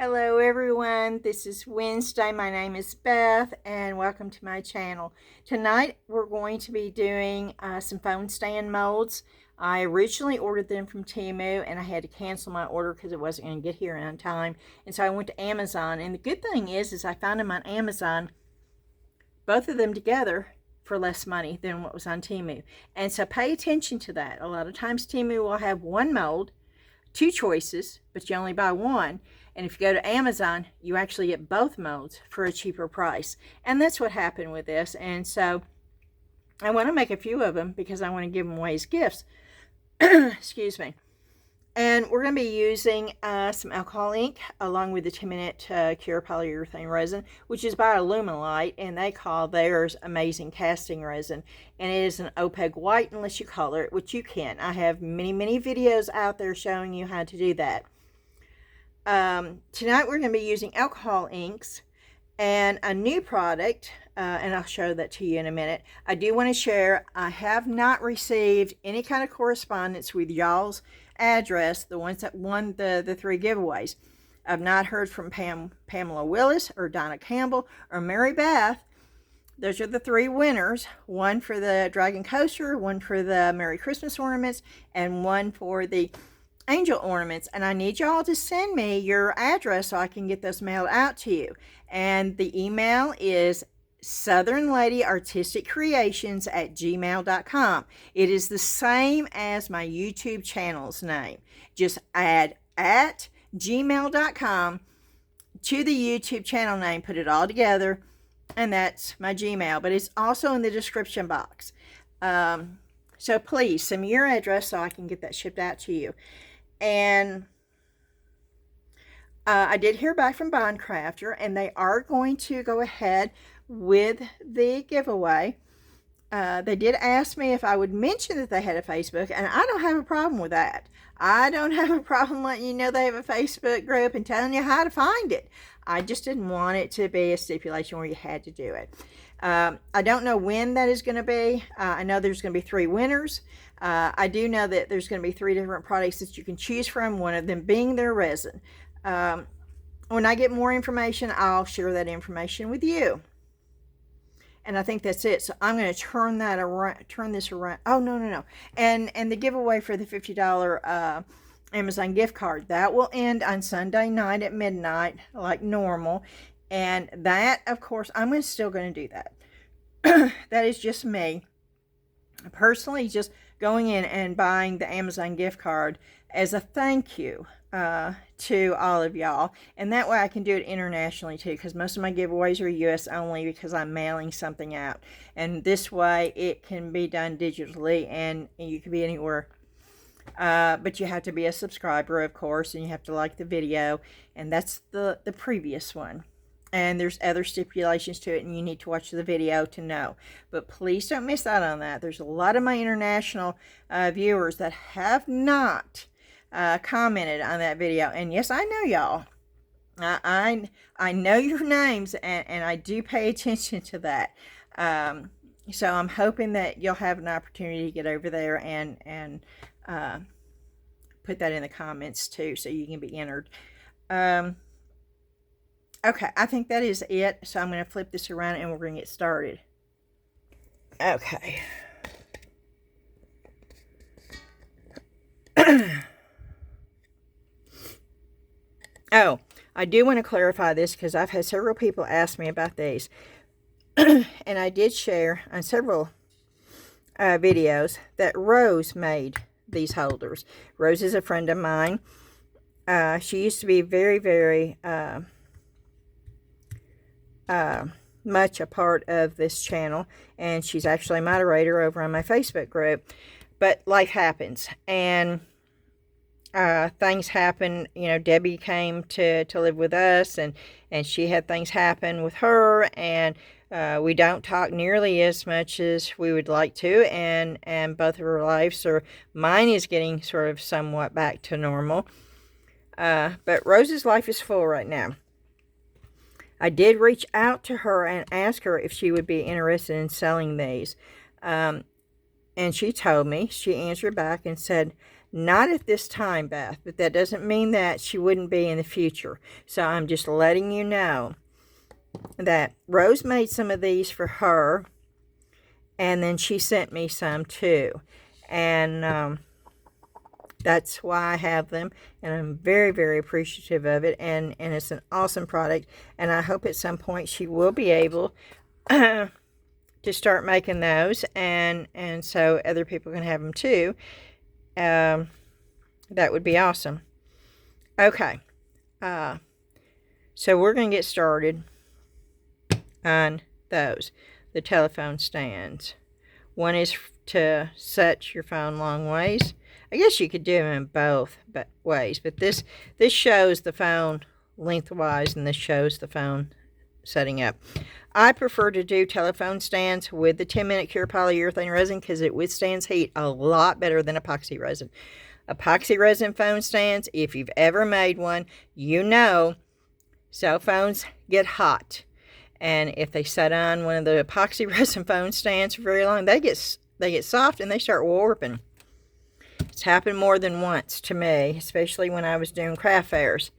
Hello everyone, this is Wednesday. My name is Beth and welcome to my channel. Tonight we're going to be doing some phone stand molds. I originally ordered them from Temu and I had to cancel my order because it wasn't going to get here on time. And so I went to Amazon, and the good thing is I found them on Amazon, both of them together, for less money than what was on Temu. And so pay attention to that. A lot of times Temu will have one mold, two choices, but you only buy one. And if you go to Amazon, you actually get both molds for a cheaper price. And that's what happened with this. And so I want to make a few of them because I want to give them away as gifts. Excuse me. And we're going to be using some alcohol ink along with the 10-minute cure polyurethane resin, which is by Alumilite, and they call theirs Amazing Casting Resin. And it is an opaque white unless you color it, which you can. I have many videos out there showing you how to do that. Tonight we're going to be using alcohol inks and a new product, and I'll show that to you in a minute. I do want to share, I have not received any kind of correspondence with y'all's address, the ones that won the 3 giveaways. I've not heard from Pamela Willis or Donna Campbell or Mary Beth. Those are the 3 winners. One for the Dragon Coaster, one for the Merry Christmas ornaments, and one for the angel ornaments. And I need y'all to send me your address so I can get those mailed out to you. And the email is southernladyartisticcreations@gmail.com. It is the same as my YouTube channel's name. Just add @gmail.com to the YouTube channel name, put it all together, and that's my Gmail. But it's also in the description box. So please send me your address so I can get that shipped out to you. And I did hear back from BondCraftor, and they are going to go ahead with the giveaway. They did ask me if I would mention that they had a Facebook, and I don't have a problem with that. I don't have a problem letting you know they have a Facebook group and telling you how to find it. I just didn't want it to be a stipulation where you had to do it. I don't know when that is going to be. I know there's going to be 3 winners. I do know that there's going to be 3 different products that you can choose from, one of them being their resin. When I get more information, I'll share that information with you. And I think that's it. So I'm going to turn this around. Oh, no. And the giveaway for the $50 Amazon gift card, that will end on Sunday night at midnight like normal. And that, of course, I'm still going to do that. That is just me personally, just going in and buying the Amazon gift card as a thank you to all of y'all. And that way I can do it internationally too, because most of my giveaways are US only because I'm mailing something out. And this way it can be done digitally, and you can be anywhere. But you have to be a subscriber, of course, and you have to like the video. And that's the previous one. And there's other stipulations to it, and you need to watch the video to know. But please don't miss out on that. There's a lot of my international viewers that have not commented on that video. And yes, I know y'all. I know your names, and I do pay attention to that. So I'm hoping that you'll have an opportunity to get over there and put that in the comments too, so you can be entered. Okay, I think that is it. So I'm going to flip this around and we're going to get started. Okay. Oh, I do want to clarify this because I've had several people ask me about these. And I did share on several videos that Rose made these holders. Rose is a friend of mine. She used to be very much a part of this channel, and she's actually a moderator over on my Facebook group. But life happens, and things happen. You know, Debbie came to live with us, and she had things happen with her, and we don't talk nearly as much as we would like to, and both of our lives, or mine is getting sort of somewhat back to normal, but Rose's life is full right now. I did reach out to her and ask her if she would be interested in selling these. And she told me, she answered back and said, Not at this time, Beth, but that doesn't mean that she wouldn't be in the future. So I'm just letting you know that Rose made some of these for her, and then she sent me some too. And that's why I have them, and I'm very, very appreciative of it, and it's an awesome product, and I hope at some point she will be able to start making those, and so other people can have them too. That would be awesome. Okay, so we're going to get started on those, the telephone stands. One is to set your phone long ways. I guess you could do them in both ways, but this shows the phone lengthwise, and this shows the phone setting up. I prefer to do telephone stands with the 10-minute cure polyurethane resin because it withstands heat a lot better than epoxy resin. Epoxy resin phone stands, if you've ever made one, you know cell phones get hot. And if they set on one of the epoxy resin phone stands for very long, they get soft and they start warping. It's happened more than once to me, especially when I was doing craft fairs.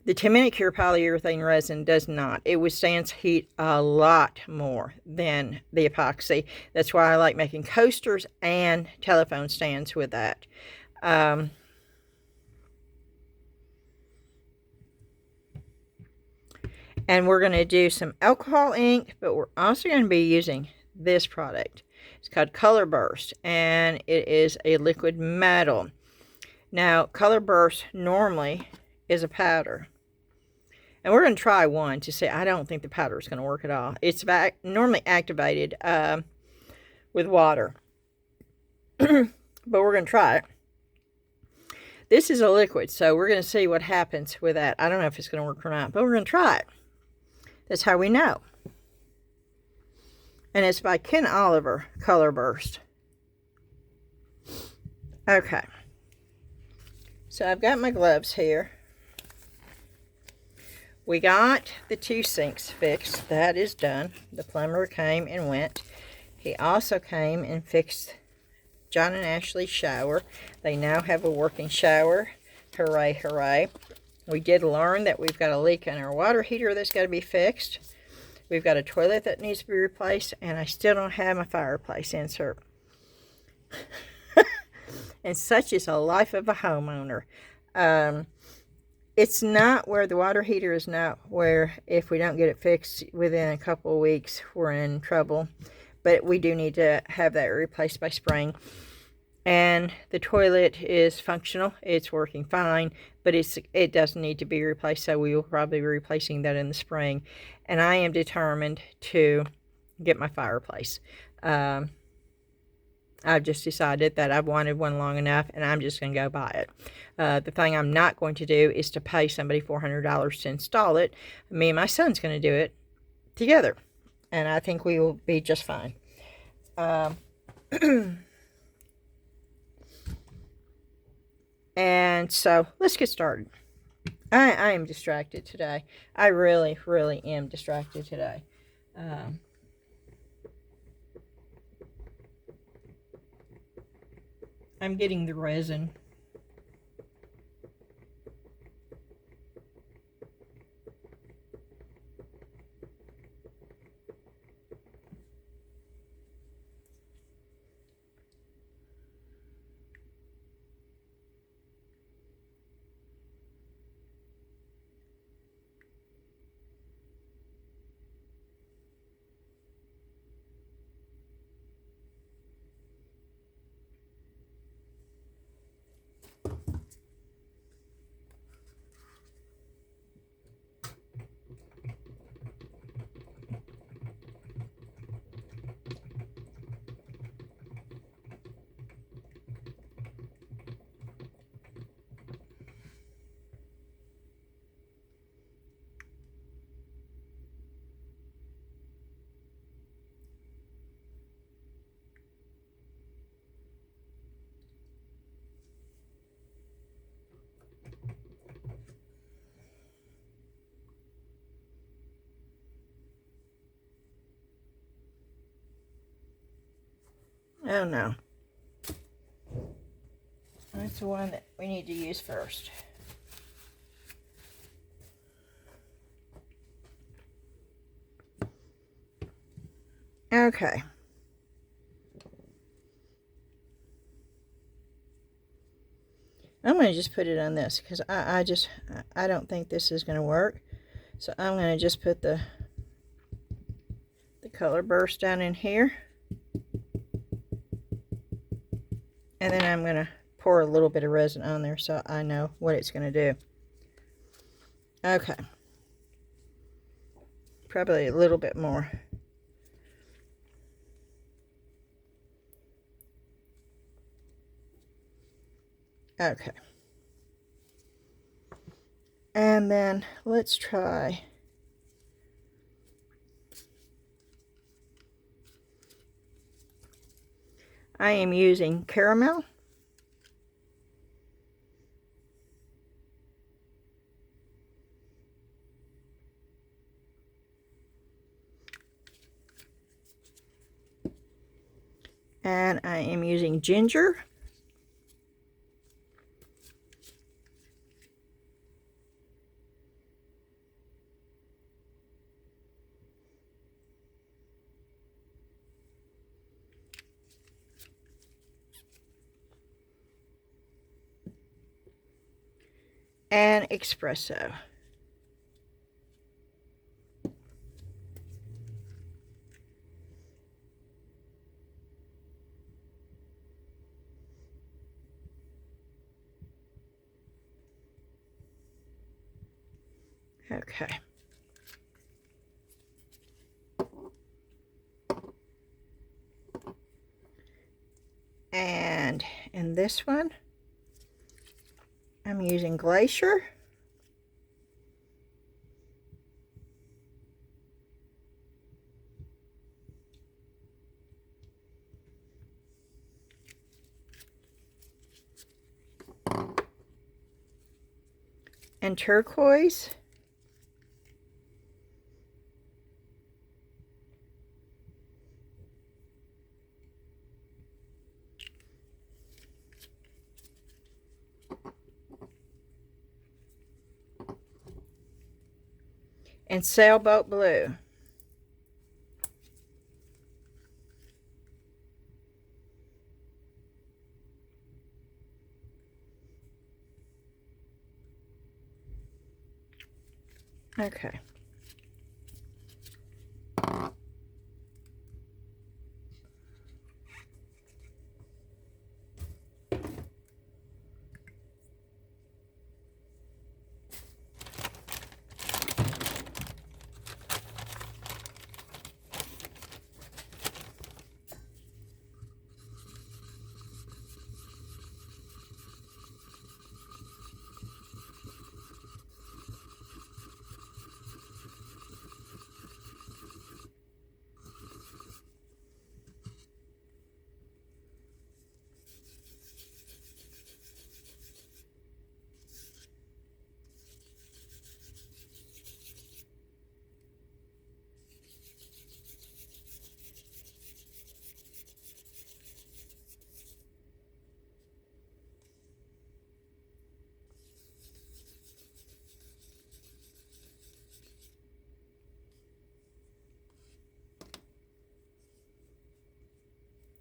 The 10-minute cure polyurethane resin does not. It withstands heat a lot more than the epoxy. That's why I like making coasters and telephone stands with that. And we're going to do some alcohol ink, but we're also going to be using this product. It's called Color Burst, and it is a liquid metal. Now, Color Burst normally is a powder. And we're going to try one to see. I don't think the powder is going to work at all. It's normally activated with water. But we're going to try it. This is a liquid, so we're going to see what happens with that. I don't know if it's going to work or not, but we're going to try it. That's how we know. And it's by Ken Oliver, Color Burst. Okay. So I've got my gloves here. We got the 2 sinks fixed. That is done. The plumber came and went. He also came and fixed John and Ashley's shower. They now have a working shower. Hooray, hooray. We did learn that we've got a leak in our water heater that's got to be fixed. We've got a toilet that needs to be replaced, and I still don't have my fireplace insert. And such is a life of a homeowner. It's not where the water heater is not where if we don't get it fixed within a couple of weeks, we're in trouble. But we do need to have that replaced by spring. And the toilet is functional. It's working fine, but it doesn't need to be replaced, so we will probably be replacing that in the spring. And I am determined to get my fireplace. I've just decided that I've wanted one long enough, and I'm just going to go buy it. The thing I'm not going to do is to pay somebody $400 to install it. Me and my son's going to do it together, and I think we will be just fine. And so let's get started. I am distracted today. I really, really am distracted today. I'm getting the resin. Oh no. That's the one that we need to use first. Okay. I'm going to just put it on this because I don't think this is going to work. So I'm going to just put the color burst down in here. And then I'm going to pour a little bit of resin on there so I know what it's going to do. Okay. Probably a little bit more. Okay. And then let's try I am using caramel. And I am using ginger. And espresso. Okay. And in this one, I'm using Glacier. And turquoise. And sailboat blue. Okay.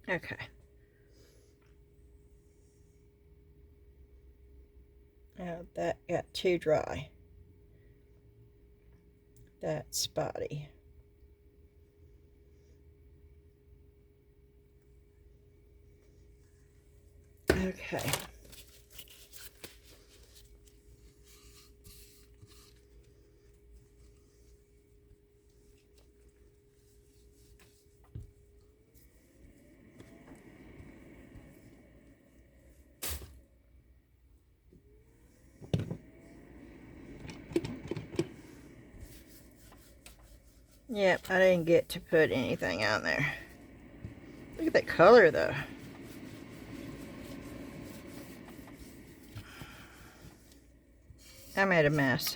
Okay. Now that got too dry. That's spotty. Okay. Yep, I didn't get to put anything on there. Look at that color though. I made a mess.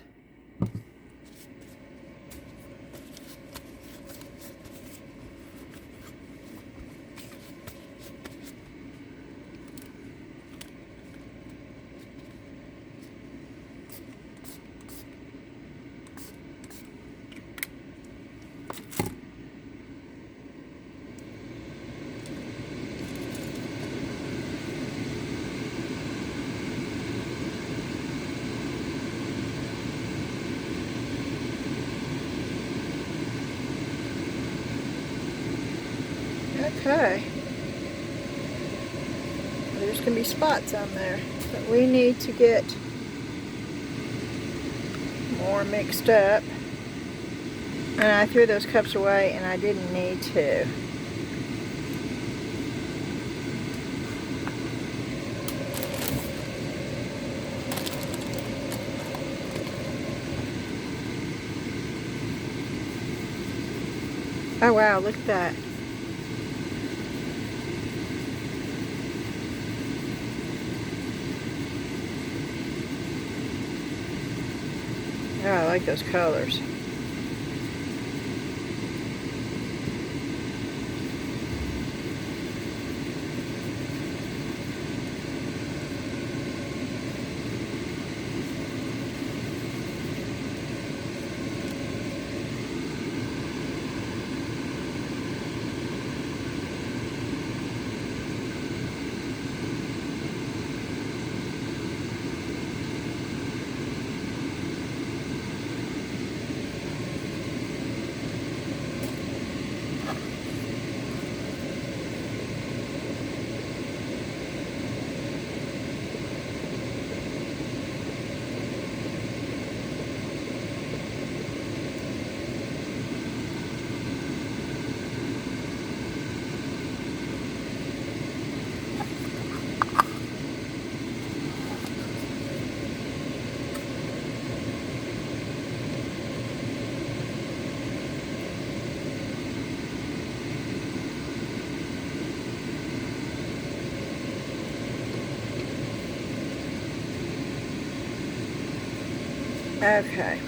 Okay. There's going to be spots on there, but we need to get more mixed up. And I threw those cups away and I didn't need to. Oh wow, look at that. Oh, I like those colors. Okay.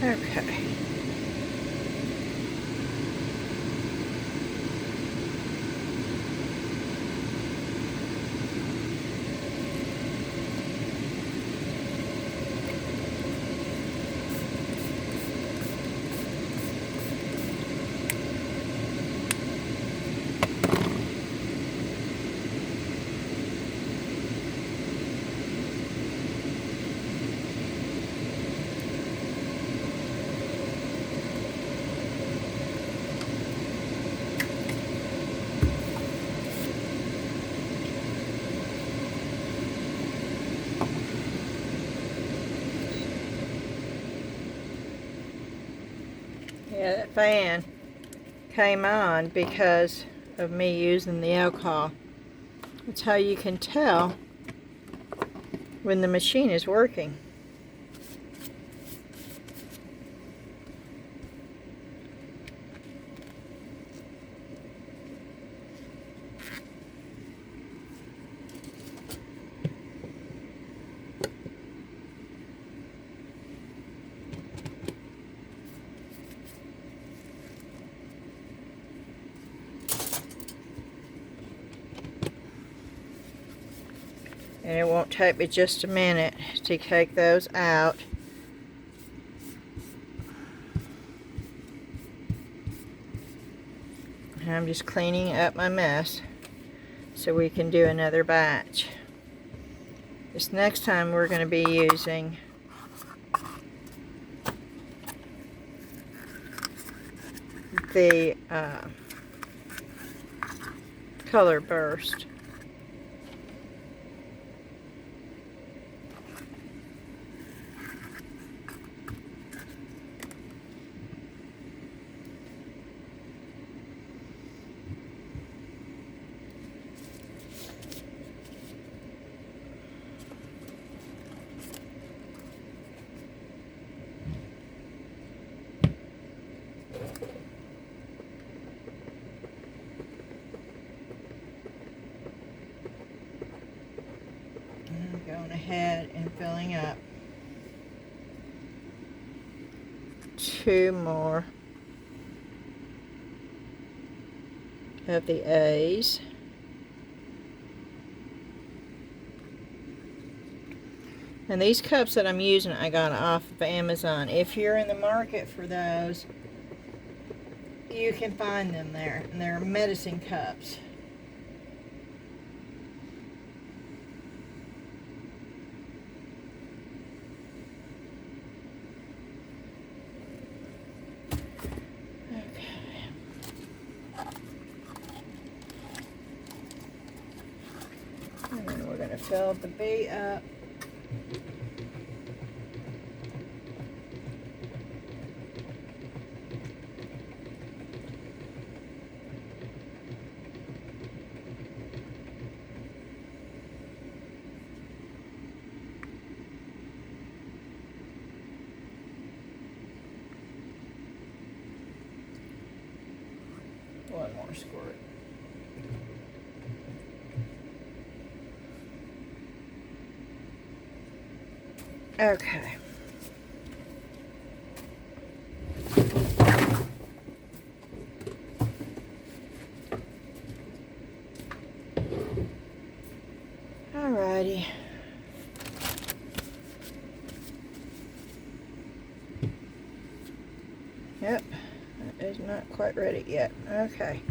Okay. Yeah, that fan came on because of me using the alcohol. That's how you can tell when the machine is working. And it won't take me just a minute to take those out. And I'm just cleaning up my mess so we can do another batch. This next time we're going to be using the color burst. Going ahead and filling up 2 more of the A's. And these cups that I'm using I got off of Amazon. If you're in the market for those, you can find them there. And they're medicine cups. And then we're going to fill the B up. One more squirt. Okay. Alrighty. Yep, that is not quite ready yet. Okay.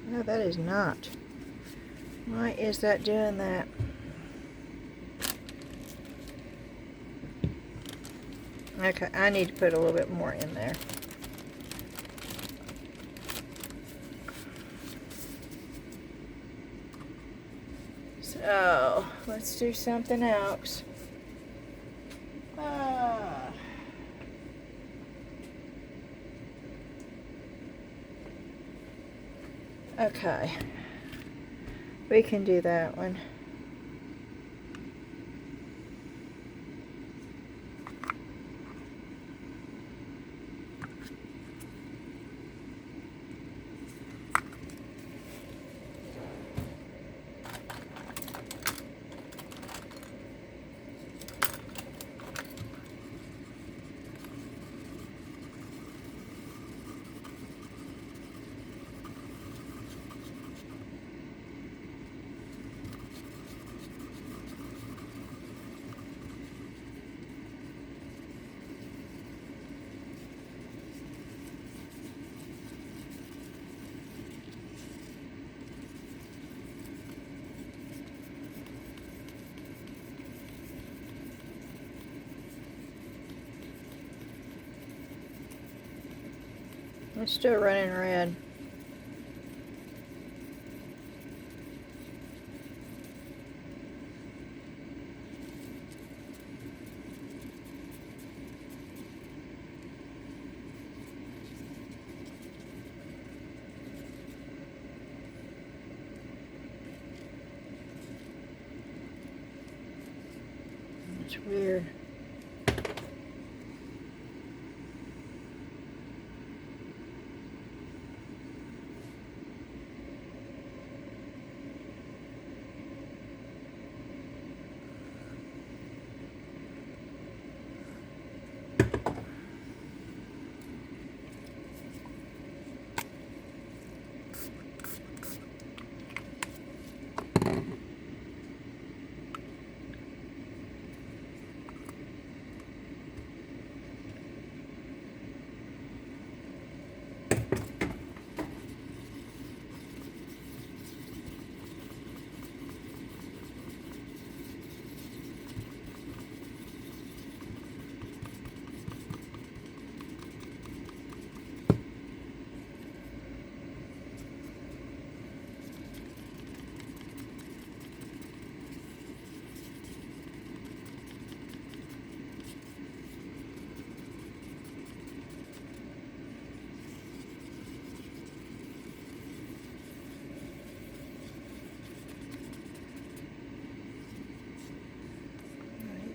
No, that is not. Why is that doing that? Okay, I need to put a little bit more in there. So, let's do something else. Okay, we can do that one. It's still running red. Weird.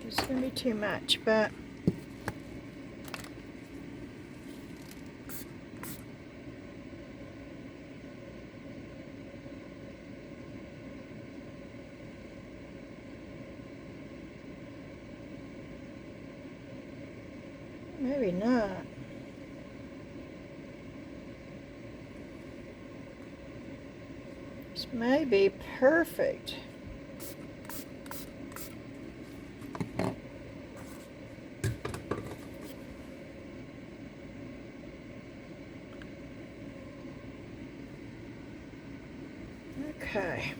It's going to be too much, but maybe not. This may be perfect. Okay.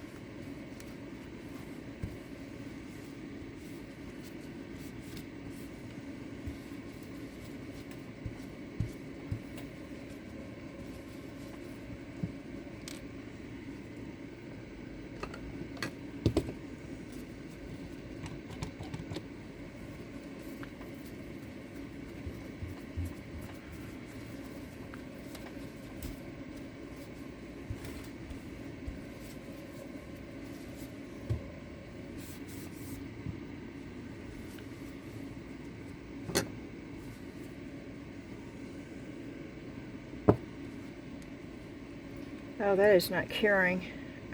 Oh, that is not curing.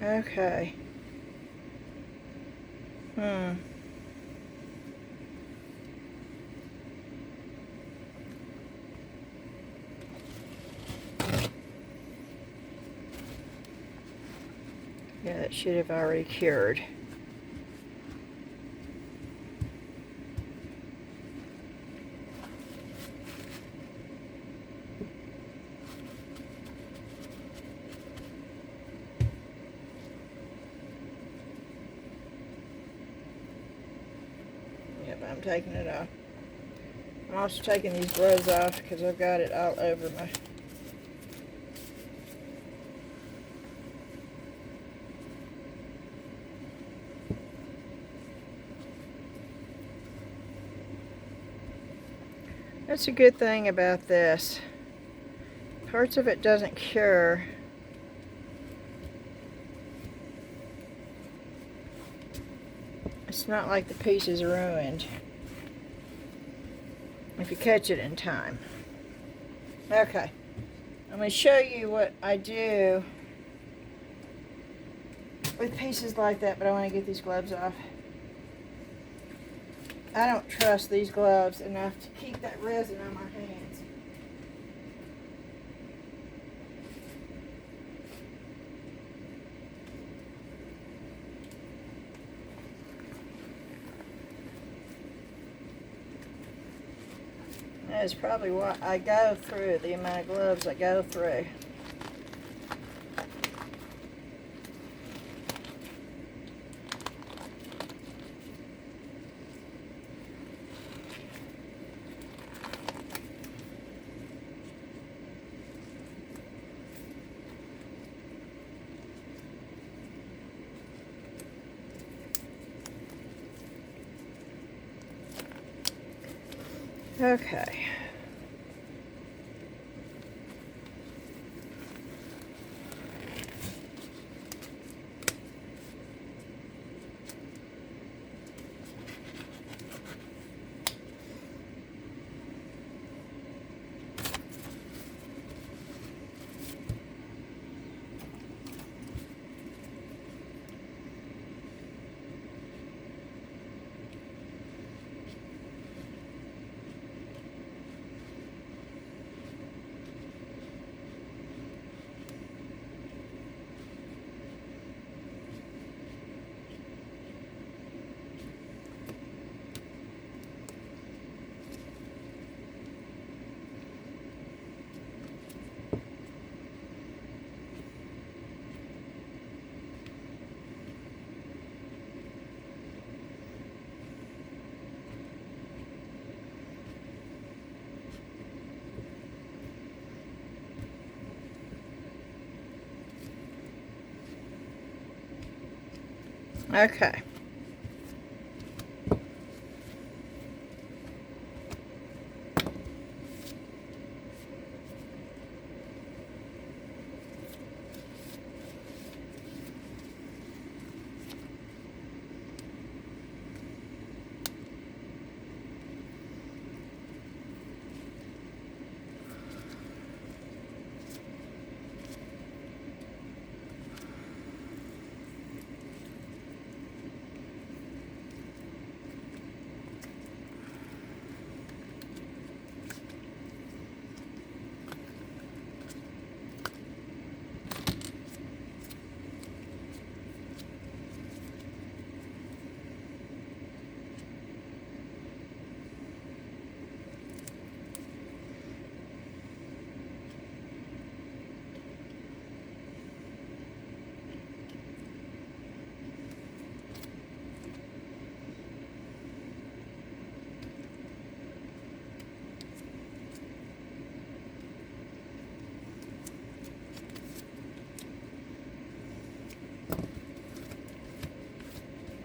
Okay. Yeah, that should have already cured. I'm taking it off. I'm also taking these gloves off because I've got it all over my... That's a good thing about this. Parts of it doesn't cure. It's not like the piece is ruined if you catch it in time. Okay, I'm going to show you what I do with pieces like that, but I want to get these gloves off. I don't trust these gloves enough to keep that resin on my hands. That is probably what I go through, the amount of gloves I go through. Okay. Okay.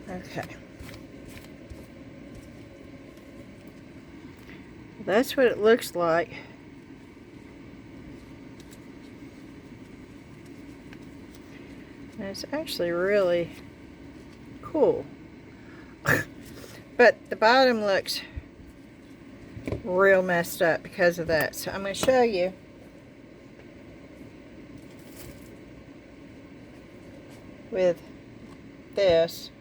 Okay. That's what it looks like. And it's actually really cool. But the bottom looks real messed up because of that. So I'm going to show you. With this.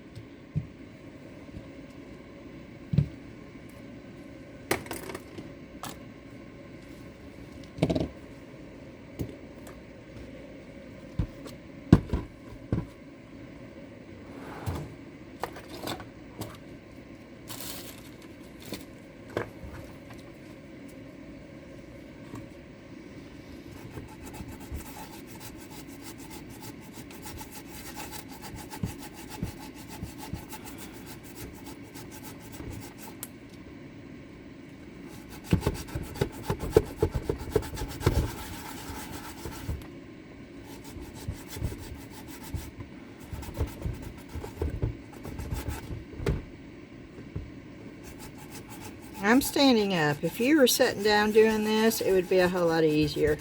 I'm standing up. If you were sitting down doing this, it would be a whole lot easier.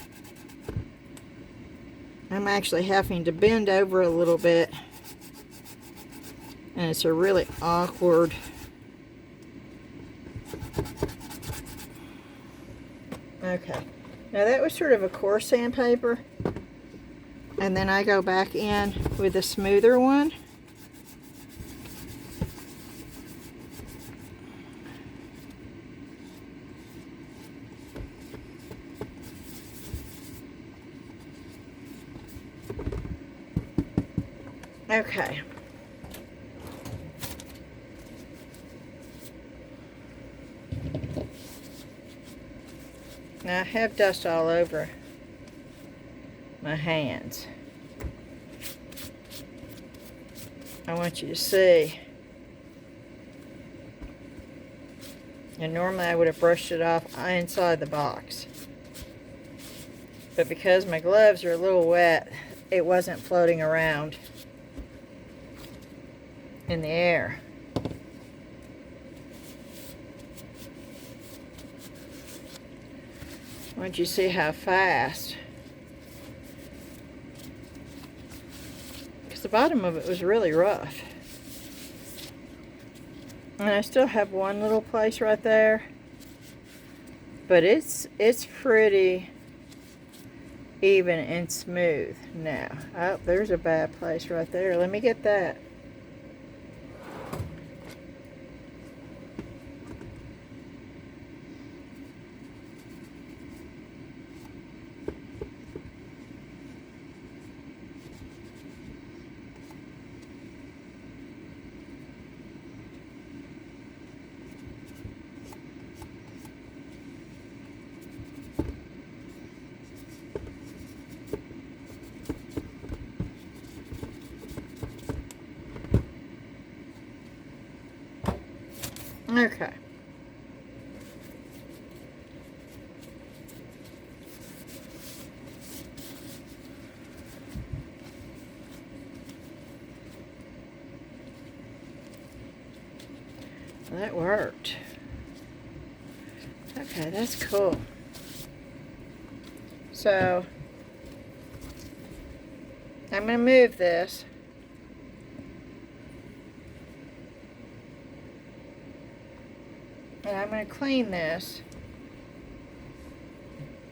I'm actually having to bend over a little bit, and it's a really awkward. Okay, now that was sort of a coarse sandpaper, and then I go back in with a smoother one. Okay. Now I have dust all over my hands. I want you to see. And normally I would have brushed it off inside the box. But because my gloves are a little wet, it wasn't floating around in the air. I want you to see how fast. Because the bottom of it was really rough. And I still have one little place right there. But it's pretty even and smooth now. Oh, there's a bad place right there. Let me get that. Well, that worked. Okay, that's cool. So I'm going to move this. And I'm going to clean this.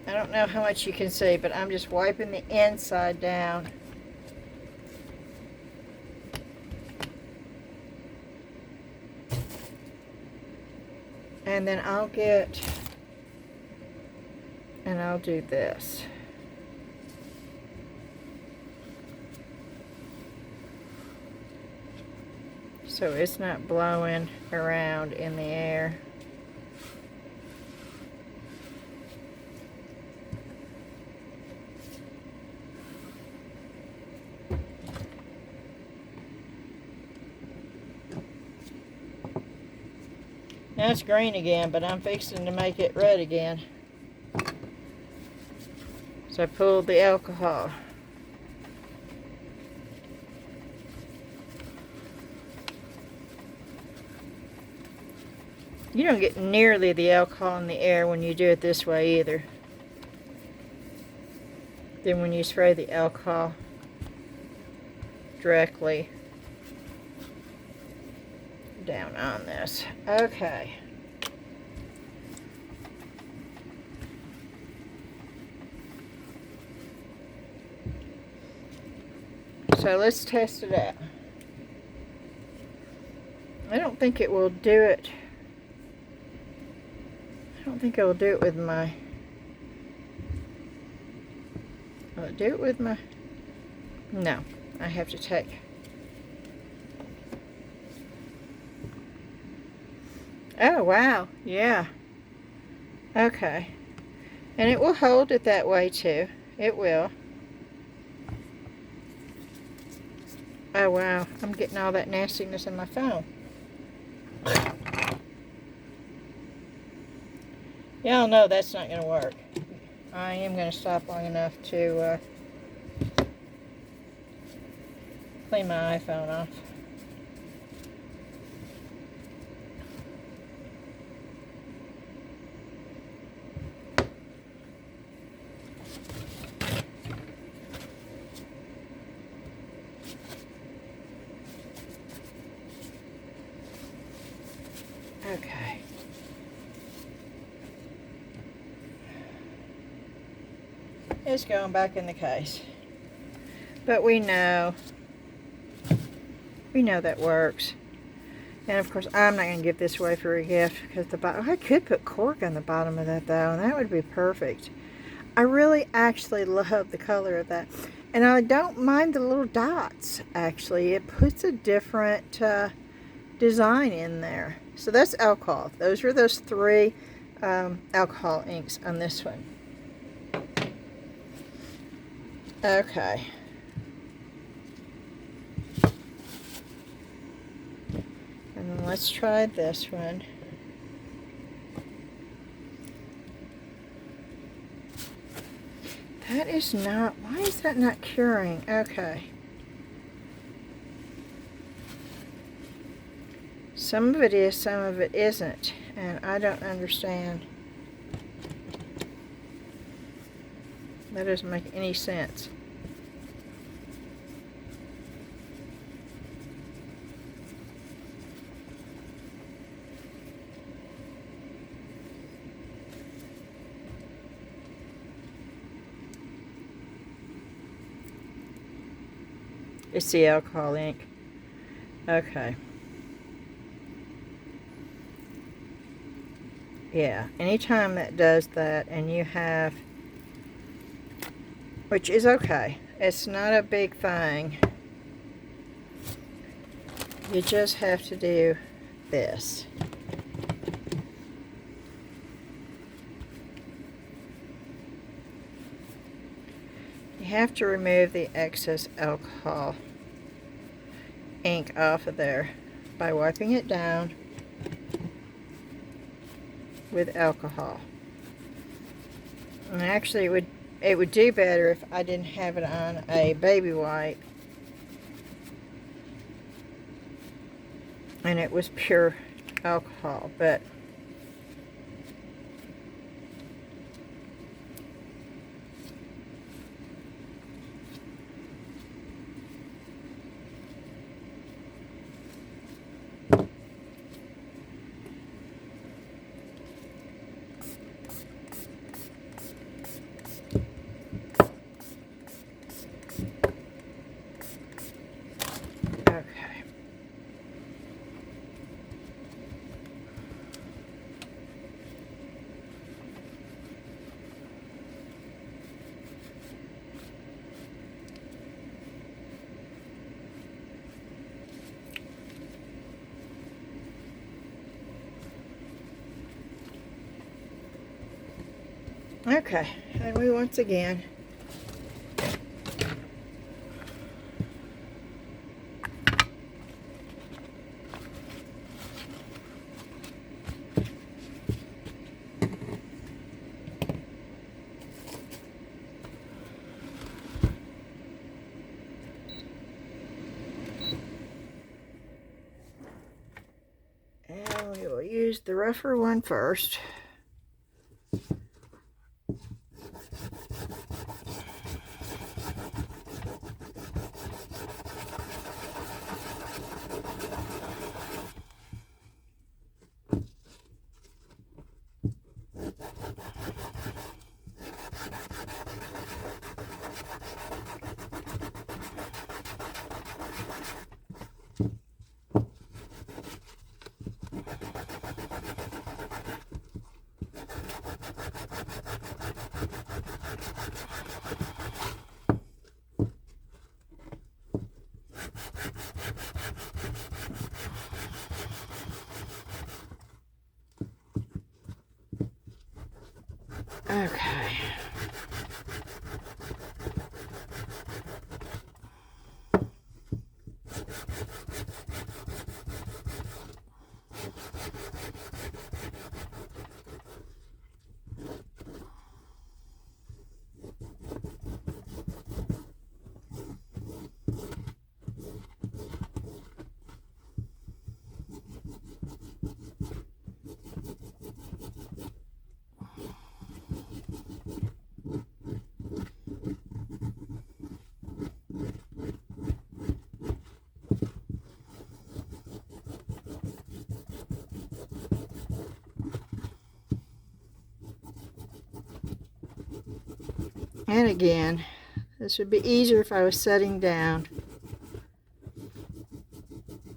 I don't know how much you can see, but I'm just wiping the inside down. And then I'll get, and I'll do this. So it's not blowing around in the air. Now it's green again, but I'm fixing to make it red again. So I pulled the alcohol. You don't get nearly the alcohol in the air when you do it this way either. Then when you spray the alcohol directly down on this. Okay. So let's test it out. I don't think it will do it. I don't think I will do it with my... Will it do it with my... No, I have to take... Oh, wow. Yeah. Okay. And it will hold it that way, too. It will. Oh, wow. I'm getting all that nastiness in my phone. Y'all know that's not going to work. I am going to stop long enough to clean my iPhone off. Okay. It's going back in the case. But we know that works. And of course, I'm not going to give this away for a gift because the bottom, I could put cork on the bottom of that though, and that would be perfect. I really actually love the color of that. And I don't mind the little dots, actually. It puts a different design in there. So that's alcohol. Those are those three alcohol inks on this one. Okay. And then let's try this one. That is not, why is that not curing? Okay. Some of it is, some of it isn't. And I don't understand. That doesn't make any sense. It's the alcohol ink. Okay. Yeah, anytime that does that and you have, which is okay, it's not a big thing. You just have to do this. You have to remove the excess alcohol ink off of there by wiping it down with alcohol. And actually it would do better if I didn't have it on a baby wipe and it was pure alcohol, but okay. Okay, and we once again and we will use the rougher one first. Okay. And again, this would be easier if I was setting down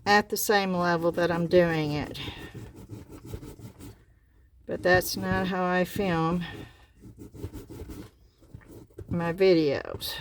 at the same level that I'm doing it. But that's not how I film my videos.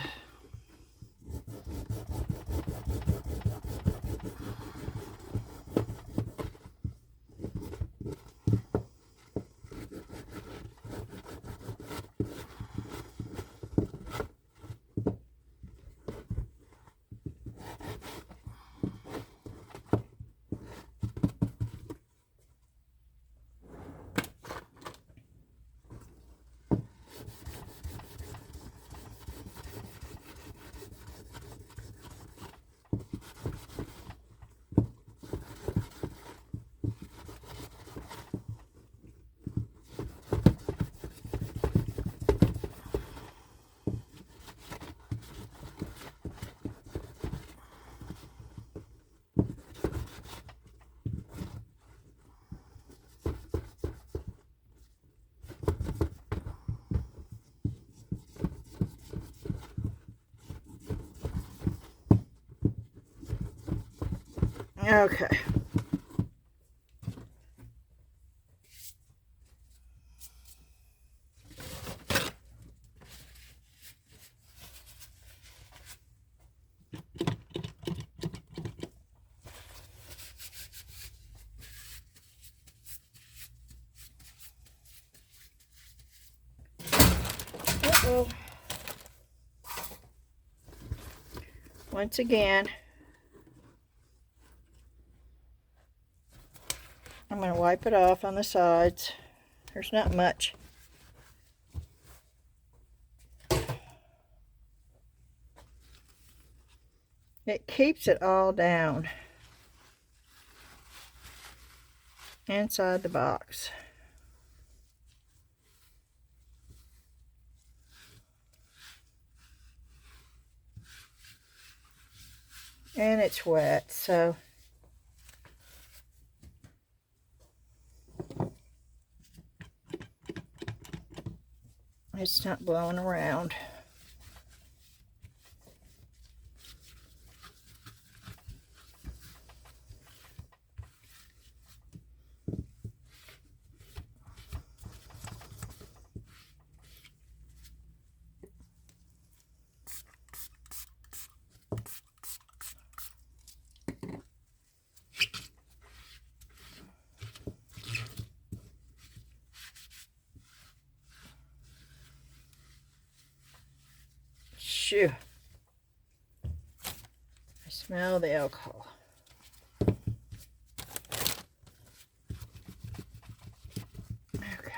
Okay. Uh-oh. Once again, I'm going to wipe it off on the sides. There's not much. It keeps it all down. inside the box. And it's wet, so it's not blowing around. Shoo. I smell the alcohol. Okay.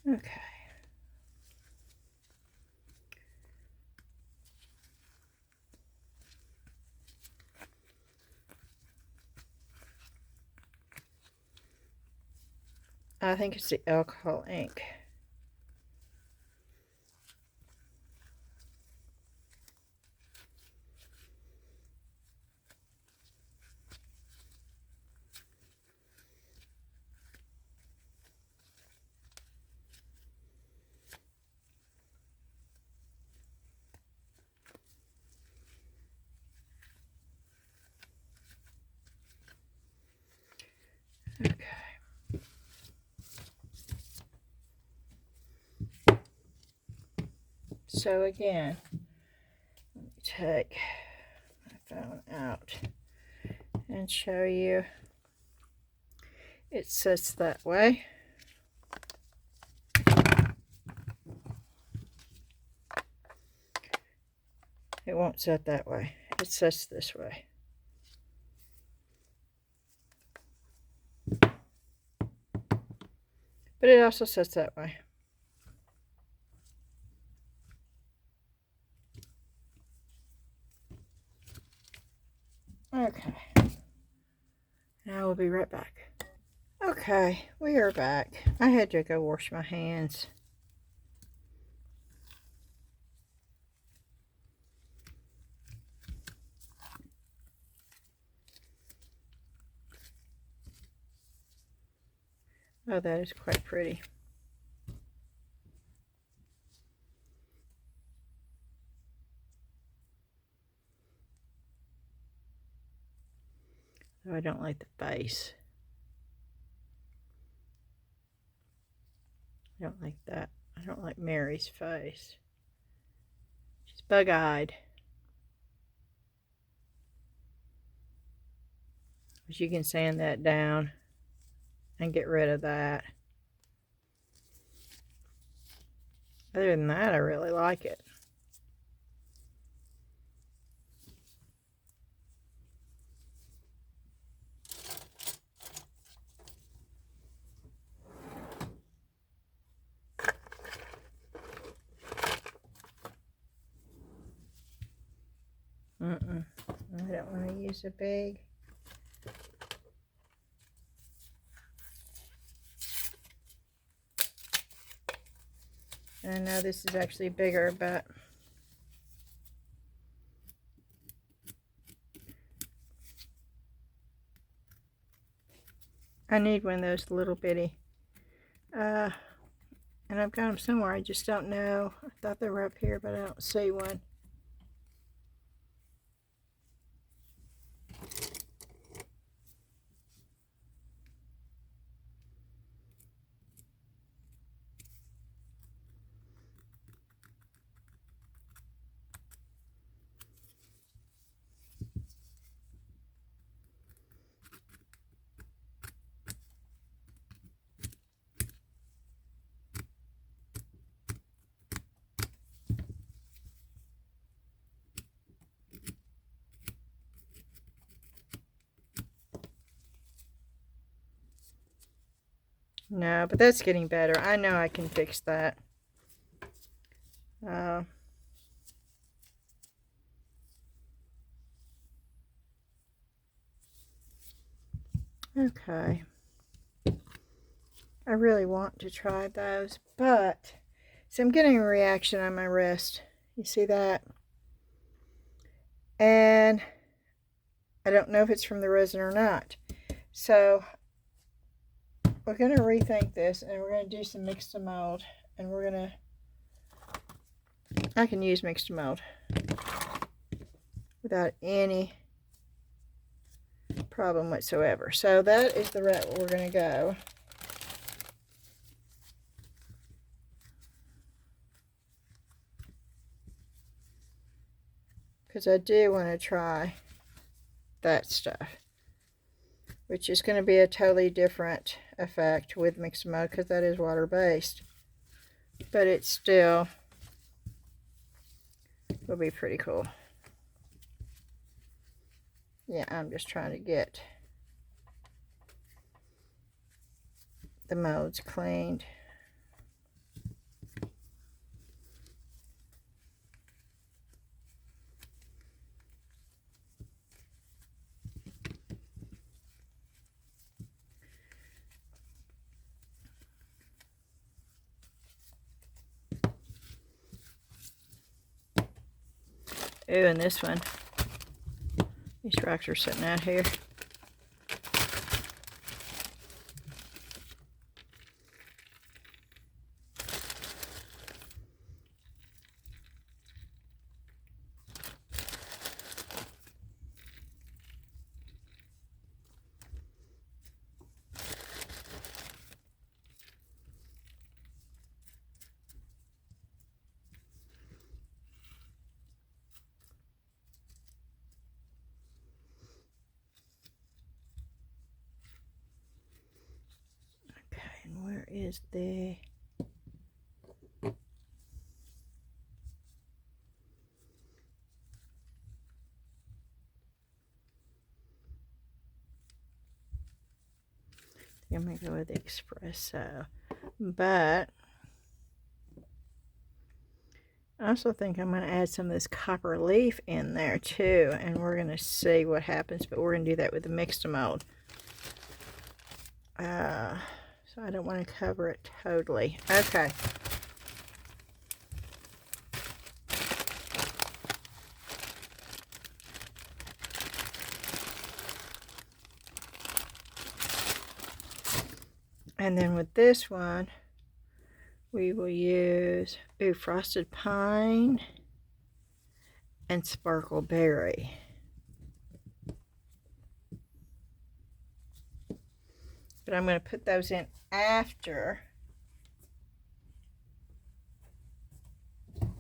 Okay. I think it's the alcohol ink. Okay. So again, let me take my phone out and show you. It sits that way. It won't sit that way. It sits this way. But it also sits that way. Okay. Now we'll be right back. Okay, we are back. I had to go wash my hands. Oh, that is quite pretty. Oh, I don't like the face. I don't like that. I don't like Mary's face. She's bug-eyed. But you can sand that down and get rid of that. Other than that, I really like it. I don't want to use a big. I know this is actually bigger, but I need one of those little bitty. And I've got them somewhere. I just don't know. I thought they were up here, but I don't see one. No, but that's getting better. I know I can fix that. Okay. I really want to try those, but see, I'm getting a reaction on my wrist. You see that? And I don't know if it's from the resin or not. So we're going to rethink this, and we're going to do some mix to mold, and we're going to, I can use mix to mold without any problem whatsoever. So that is the route we're going to go. Because I do want to try that stuff, which is going to be a totally different effect with mixed mode, because that is water based, but it still will be pretty cool. Yeah, I'm just trying to get the molds cleaned. Ooh, and this one. These rocks are sitting out here. Where is the... I'm going to go with the espresso, but I also think I'm going to add some of this copper leaf in there too, and we're going to see what happens, but we're going to do that with the mixed mold. So I don't want to cover it totally. Okay. And then with this one, we will use frosted pine and sparkle berry. But I'm going to put those in after I'm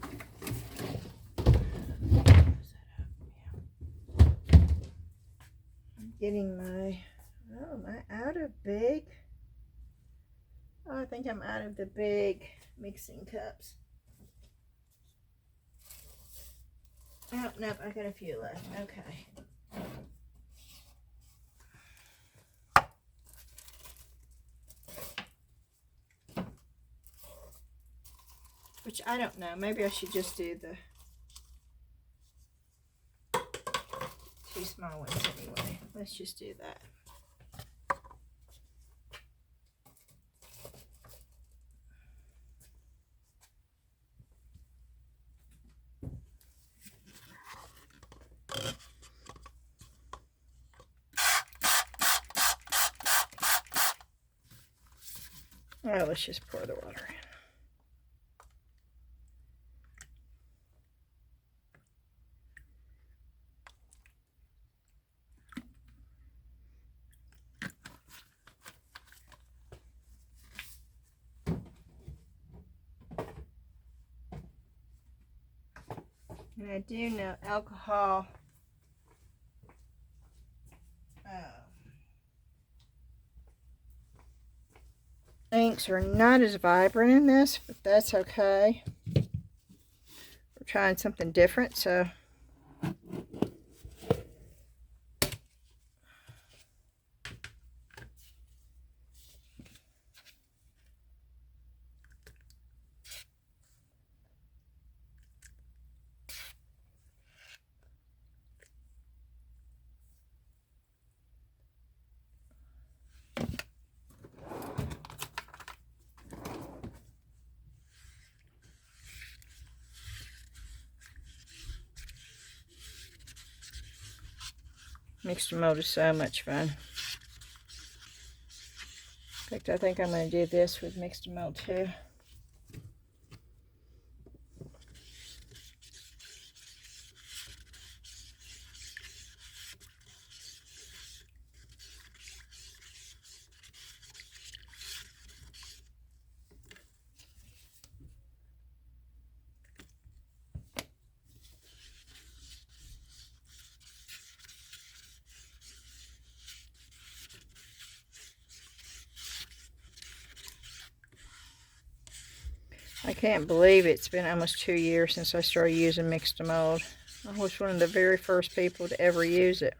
getting my, oh, am I out of big? Oh, I think I'm out of the big mixing cups. Oh, nope, I got a few left. Okay. Which I don't know. Maybe I should just do the 2 small ones anyway. Let's just do that. All right, let's just pour the water in. And I do know alcohol inks are not as vibrant in this, but that's okay. We're trying something different, so Mixed and mold is so much fun. In fact, I think I'm going to do this with mixed and mold too. I can't believe it's been almost 2 years since I started using mixed and mold. I was one of the very first people to ever use it.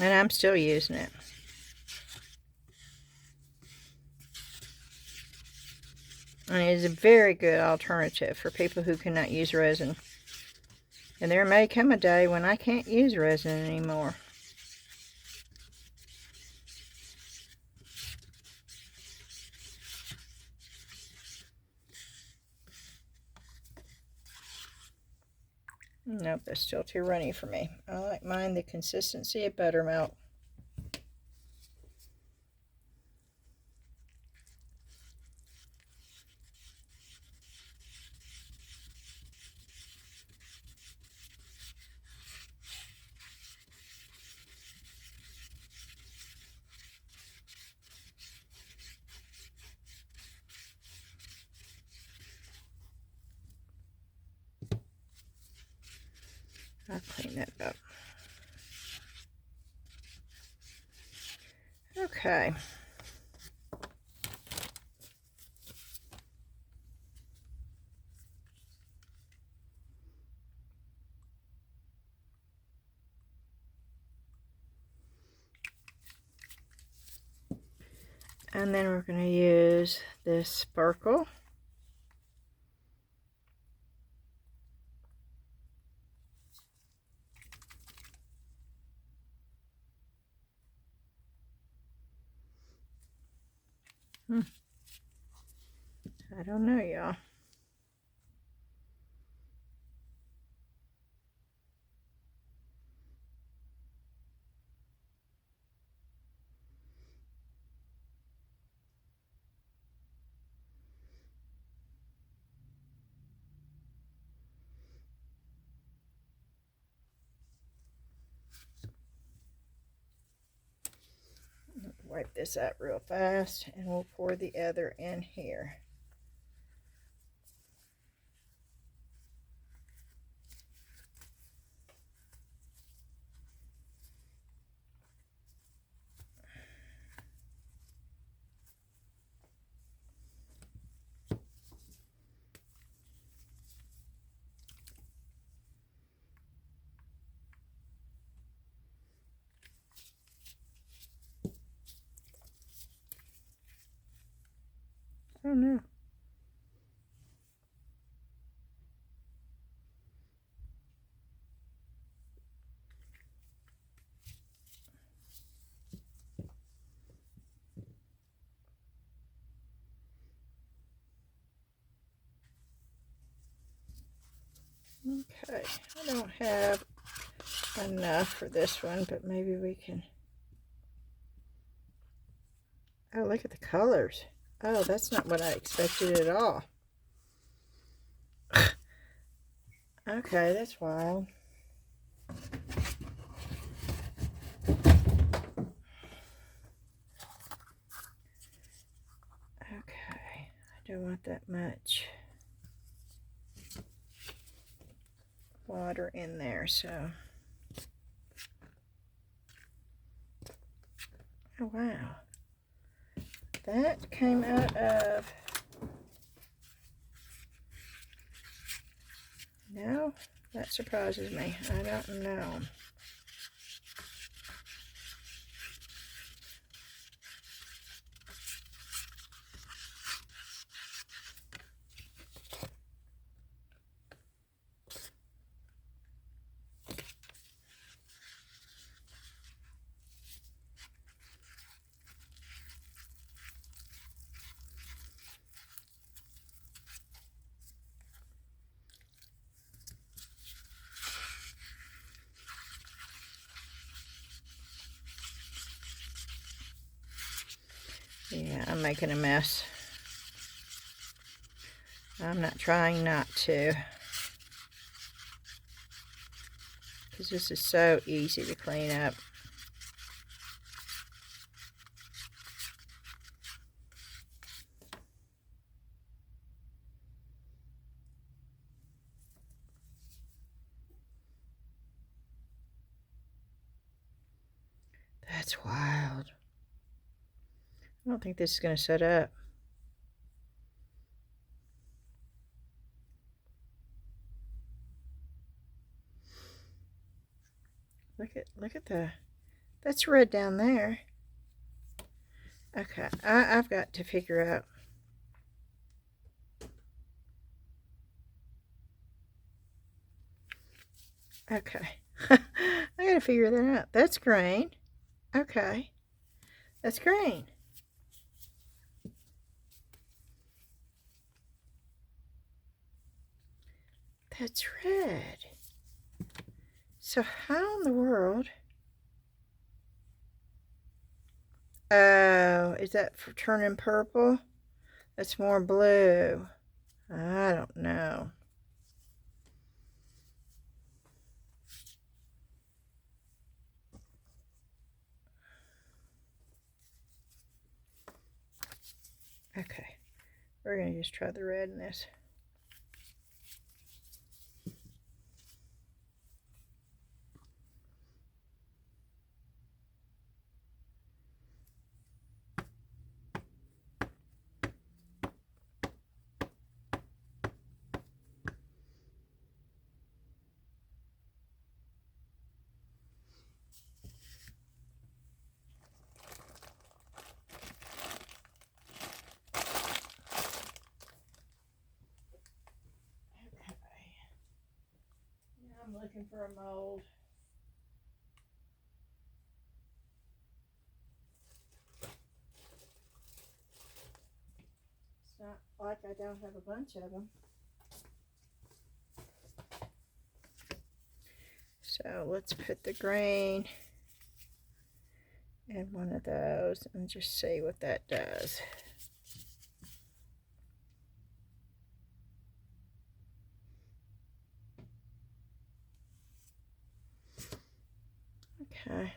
And I'm still using it. And it is a very good alternative for people who cannot use resin. And there may come a day when I can't use resin anymore. Nope, that's still too runny for me. I like mine the consistency of buttermilk. I'll clean that up. Okay. And then we're going to use this sparkle. I don't know, y'all. Wipe this out real fast, and we'll pour the other in here. Oh no. Okay, I don't have enough for this one, but maybe we can. Oh, look at the colors. Oh, that's not what I expected at all. Okay, that's wild. Okay, I don't want that much water in there, so. Oh, wow. That came out of. No, that surprises me. I don't know. Yeah, I'm making a mess. I'm not trying not to, because this is so easy to clean up. That's wild. I don't think this is going to set up. Look at that's red down there. Okay, I've got to figure out. Okay, I gotta figure that out. That's green. Okay, that's green. That's red. So how in the world? Oh, is that for turning purple? That's more blue. I don't know. Okay, we're gonna just try the red in this. I'm looking for a mold. It's not like I don't have a bunch of them. So let's put the green in one of those and just see what that does. Okay.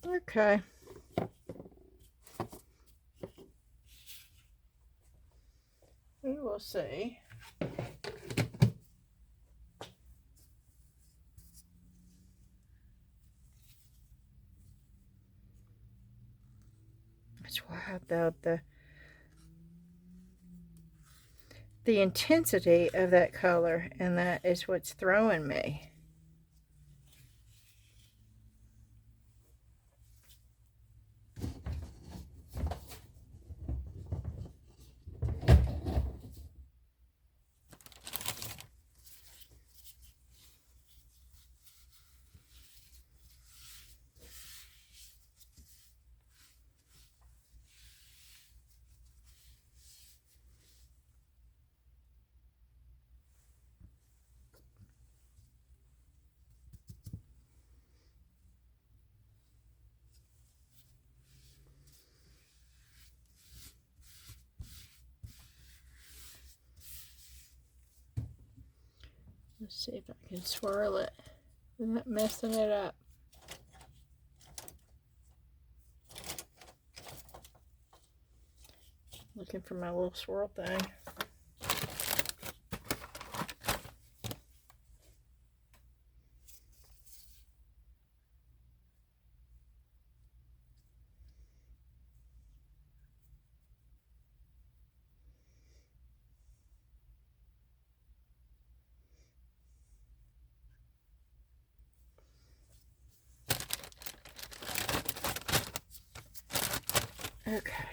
Okay. We will see. It's wild though, the intensity of that color, and that is what's throwing me. Let's see if I can swirl it without messing it up. Looking for my little swirl thing. Okay.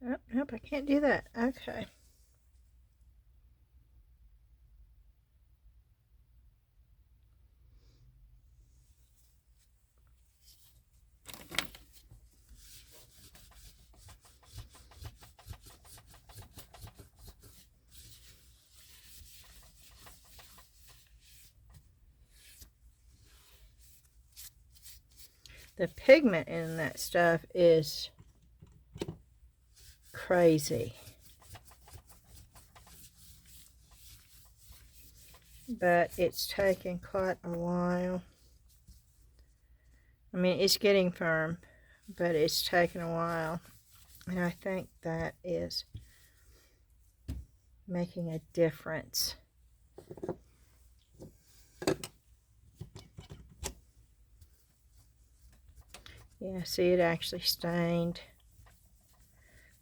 Oh, nope, I can't do that. Okay. The pigment in that stuff is crazy. But it's taken quite a while. I mean, it's getting firm, but it's taken a while. And I think that is making a difference. Yeah, see, it actually stained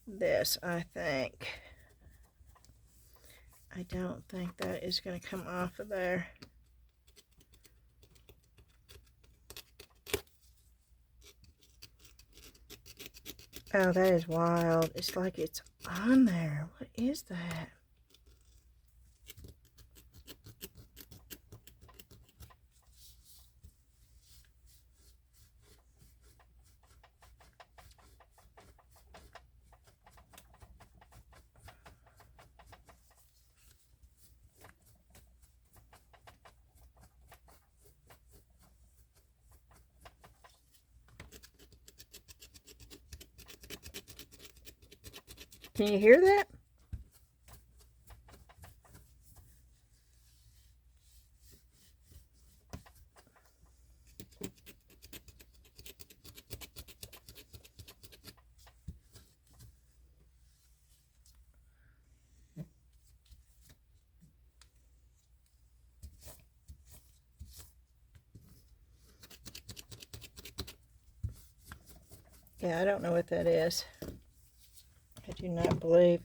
this, I think. I don't think that is going to come off of there. Oh, that is wild. It's like it's on there. What is that? Can you hear that? Yeah, I don't know what that is. I do not believe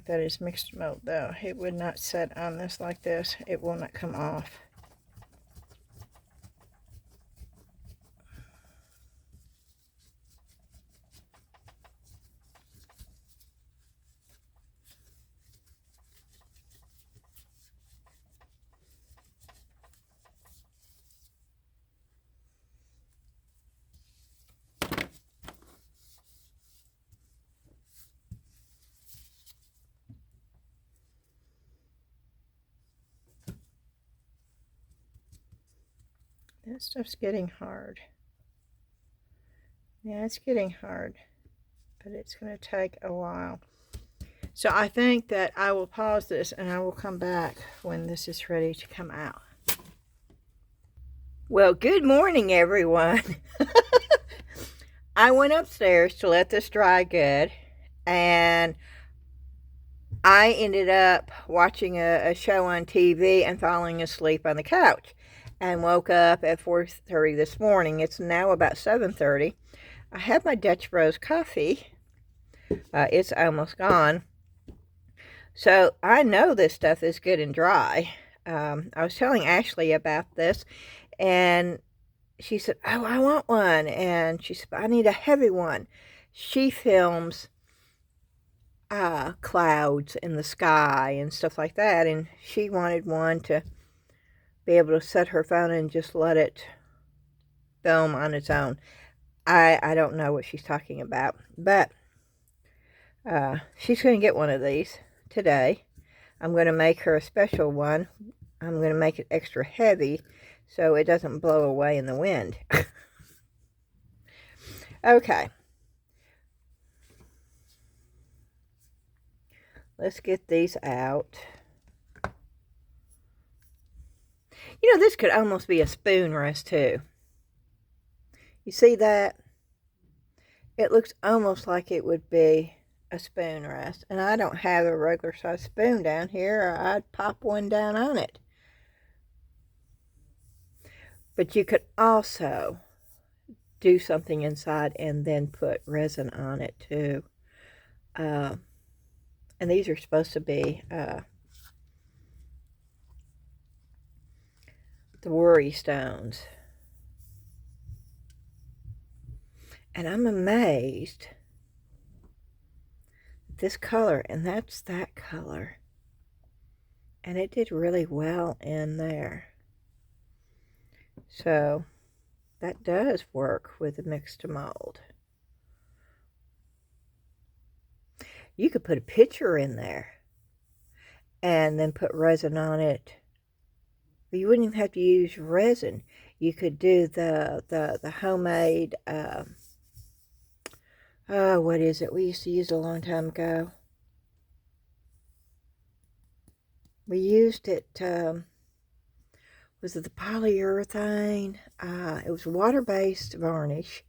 that is mixed melt, though. It would not set on this like this. It will not come off. That stuff's getting hard. Yeah, it's getting hard, but it's going to take a while. So I think that I will pause this and I will come back when this is ready to come out. Well, good morning, everyone. I went upstairs to let this dry good, and I ended up watching a show on TV and falling asleep on the couch, and woke up at 4:30 this morning. It's now about 7:30. I have my Dutch Bros coffee. It's almost gone. So I know this stuff is good and dry. I was telling Ashley about this, and she said, oh, I want one. And she said, I need a heavy one. She films clouds in the sky and stuff like that, and she wanted one to be able to set her phone and just let it film on its own. I don't know what she's talking about, but she's going to get one of these today. I'm going to make her a special one. I'm going to make it extra heavy so it doesn't blow away in the wind. Okay. Let's get these out. You know, this could almost be a spoon rest too. You see that? It looks almost like it would be a spoon rest. And I don't have a regular size spoon down here, or I'd pop one down on it. But you could also do something inside and then put resin on it too. And these are supposed to be the worry stones. And I'm amazed at this color, and that's that color. And it did really well in there. So that does work with the mix to mold. You could put a picture in there and then put resin on it. You wouldn't even have to use resin. You could do the homemade, oh, what is it? We used to use it a long time ago. We used it, was it the polyurethane? It was water-based varnish.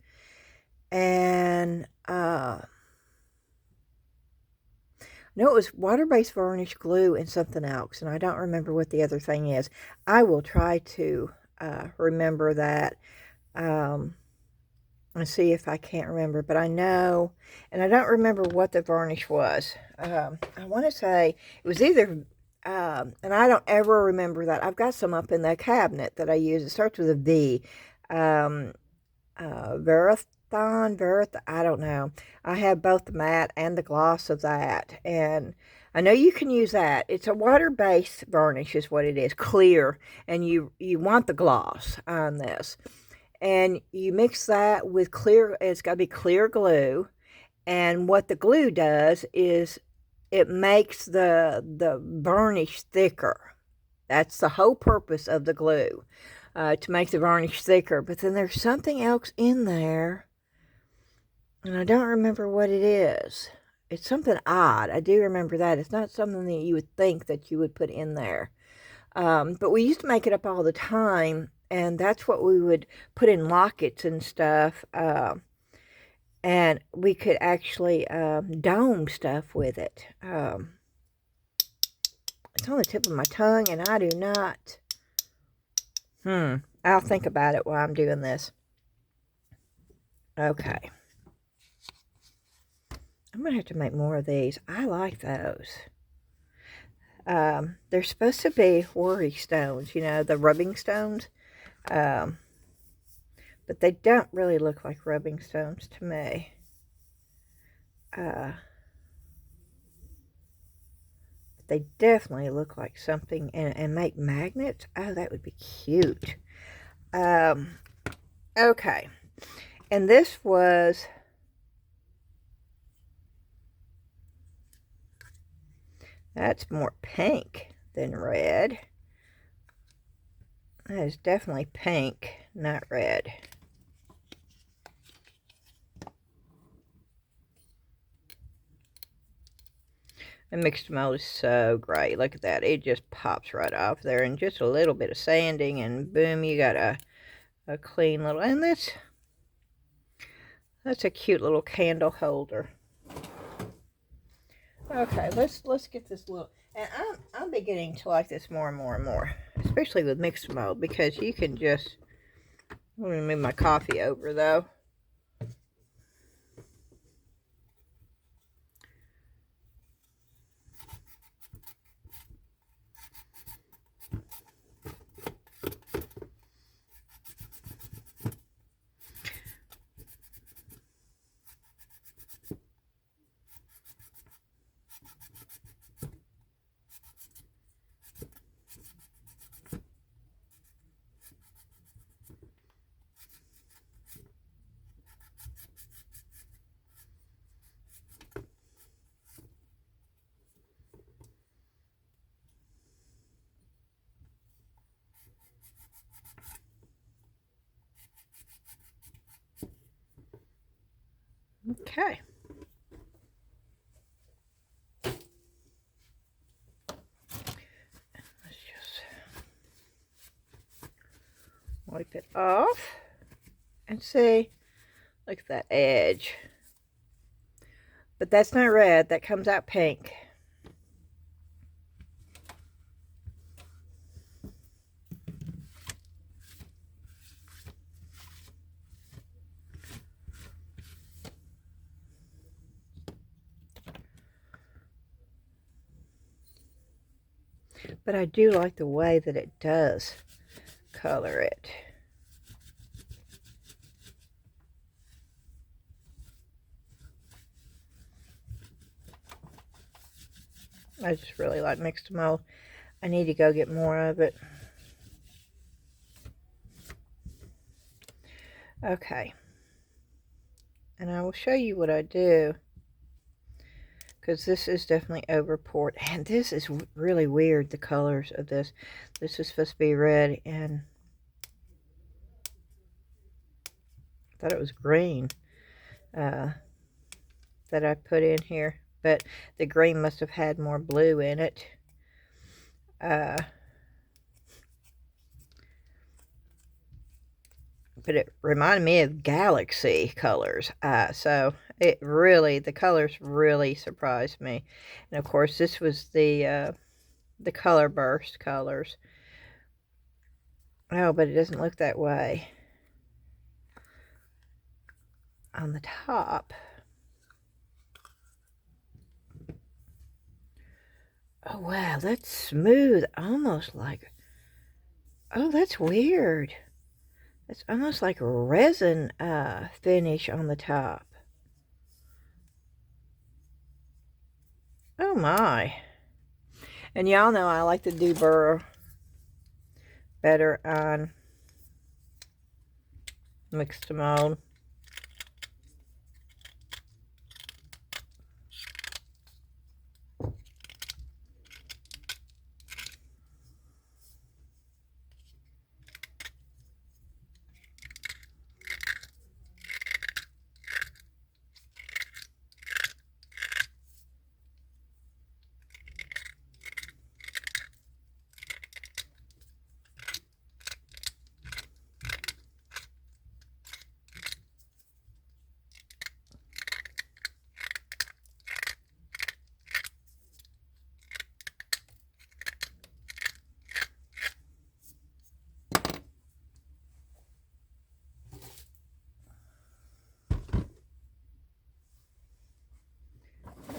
And, no, it was water-based varnish, glue, and something else. And I don't remember what the other thing is. I will try to remember that and see if I can't remember. But I know, and I don't remember what the varnish was. I want to say it was either, and I don't ever remember that. I've got some up in the cabinet that I use. It starts with a V. I don't know. I have both the matte and the gloss of that, and I know you can use that. It's a water-based varnish is what it is, clear, and you want the gloss on this. And you mix that with clear, it's got to be clear glue, and what the glue does is it makes the varnish thicker. That's the whole purpose of the glue. To make the varnish thicker. But then there's something else in there, and I don't remember what it is. It's something odd. I do remember that. It's not something that you would think that you would put in there. But we used to make it up all the time, and that's what we would put in lockets and stuff. And we could actually dome stuff with it. It's on the tip of my tongue, and I do not... I'll think about it while I'm doing this. Okay. I'm going to have to make more of these. I like those. They're supposed to be worry stones, you know, the rubbing stones. But they don't really look like rubbing stones to me. They definitely look like something, and make magnets. Oh, that would be cute. Okay. And this was, that's more pink than red. That is definitely pink, not red. The mixed mold is so great. Look at that. It just pops right off there. And just a little bit of sanding, and boom, you got a clean little... And that's a cute little candle holder. Okay, let's get this little... And I'm beginning to like this more and more and more. Especially with mixed mold, because you can just... Let me move my coffee over, though. Okay. Let's just wipe it off and see. Look at that edge. But that's not red. That comes out pink. But I do like the way that it does color it. I just really like mixed mold. I need to go get more of it. Okay. And I will show you what I do, because this is definitely over poured. And this is really weird, the colors of this. This is supposed to be red, and I thought it was green that I put in here. But the green must have had more blue in it. But it reminded me of galaxy colors. So it really, the colors really surprised me. And of course, this was the color burst colors. Oh, but it doesn't look that way on the top. Oh, wow, that's smooth, almost like, oh, that's weird. It's almost like a resin finish on the top. Oh, my. And y'all know I like to do burr better on mixed mold.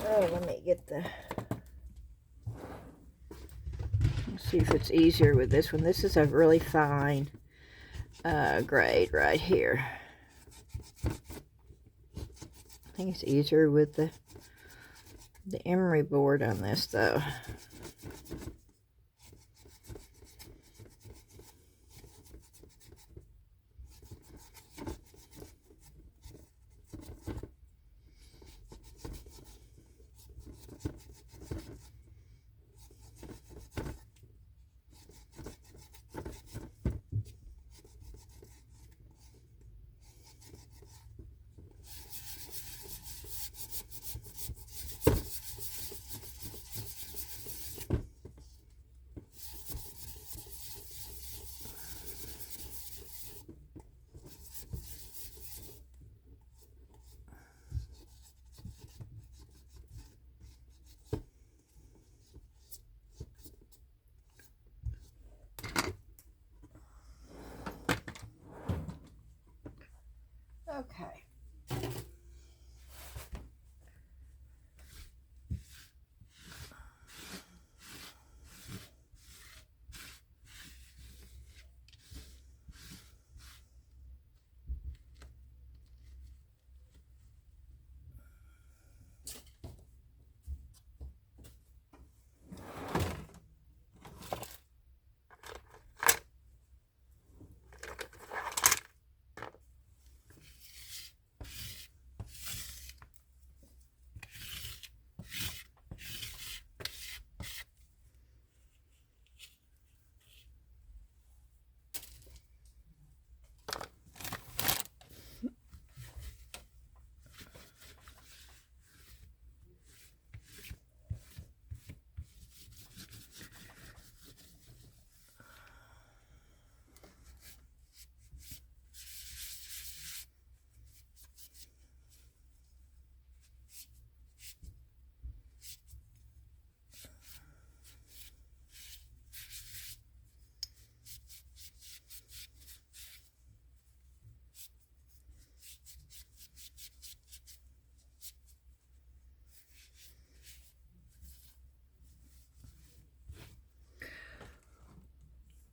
Oh, let me get the... Let's see if it's easier with this one. This is a really fine grade right here. I think it's easier with the emery board on this, though. Okay.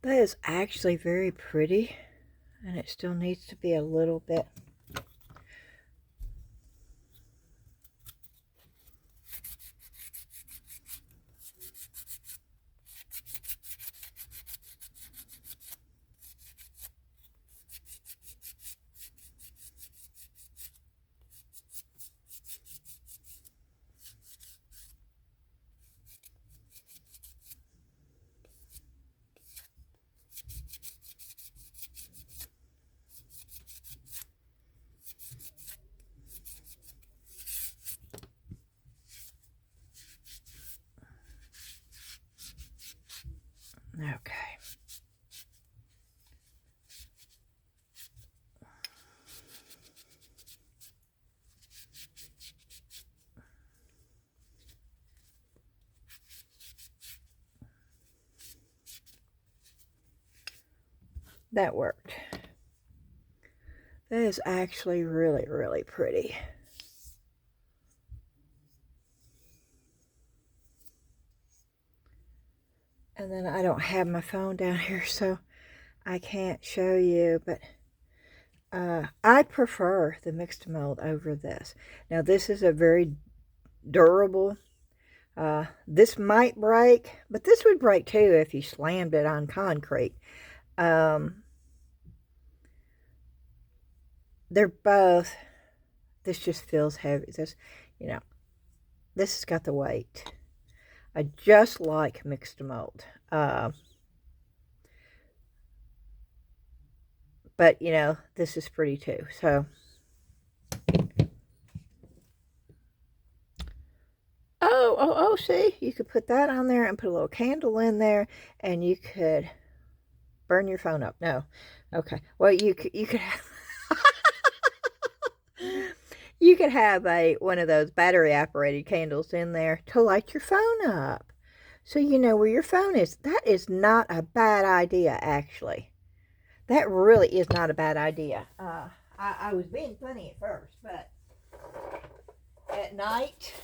That is actually very pretty, and it still needs to be a little bit. Okay. That worked. That is actually really, really pretty. And then I don't have my phone down here, so I can't show you, but I prefer the mixed mold over this. Now, this is a very durable. This might break, but this would break too if you slammed it on concrete. They're both, this just feels heavy. This, you know, this has got the weight. I just like mixed mold. But, you know, this is pretty too. So, oh, see, you could put that on there and put a little candle in there, and you could burn your phone up. No. Okay. Well, you could have you could have one of those battery operated candles in there to light your phone up. So you know where your phone is. That is not a bad idea, actually. That really is not a bad idea. I was being funny at first, but at night,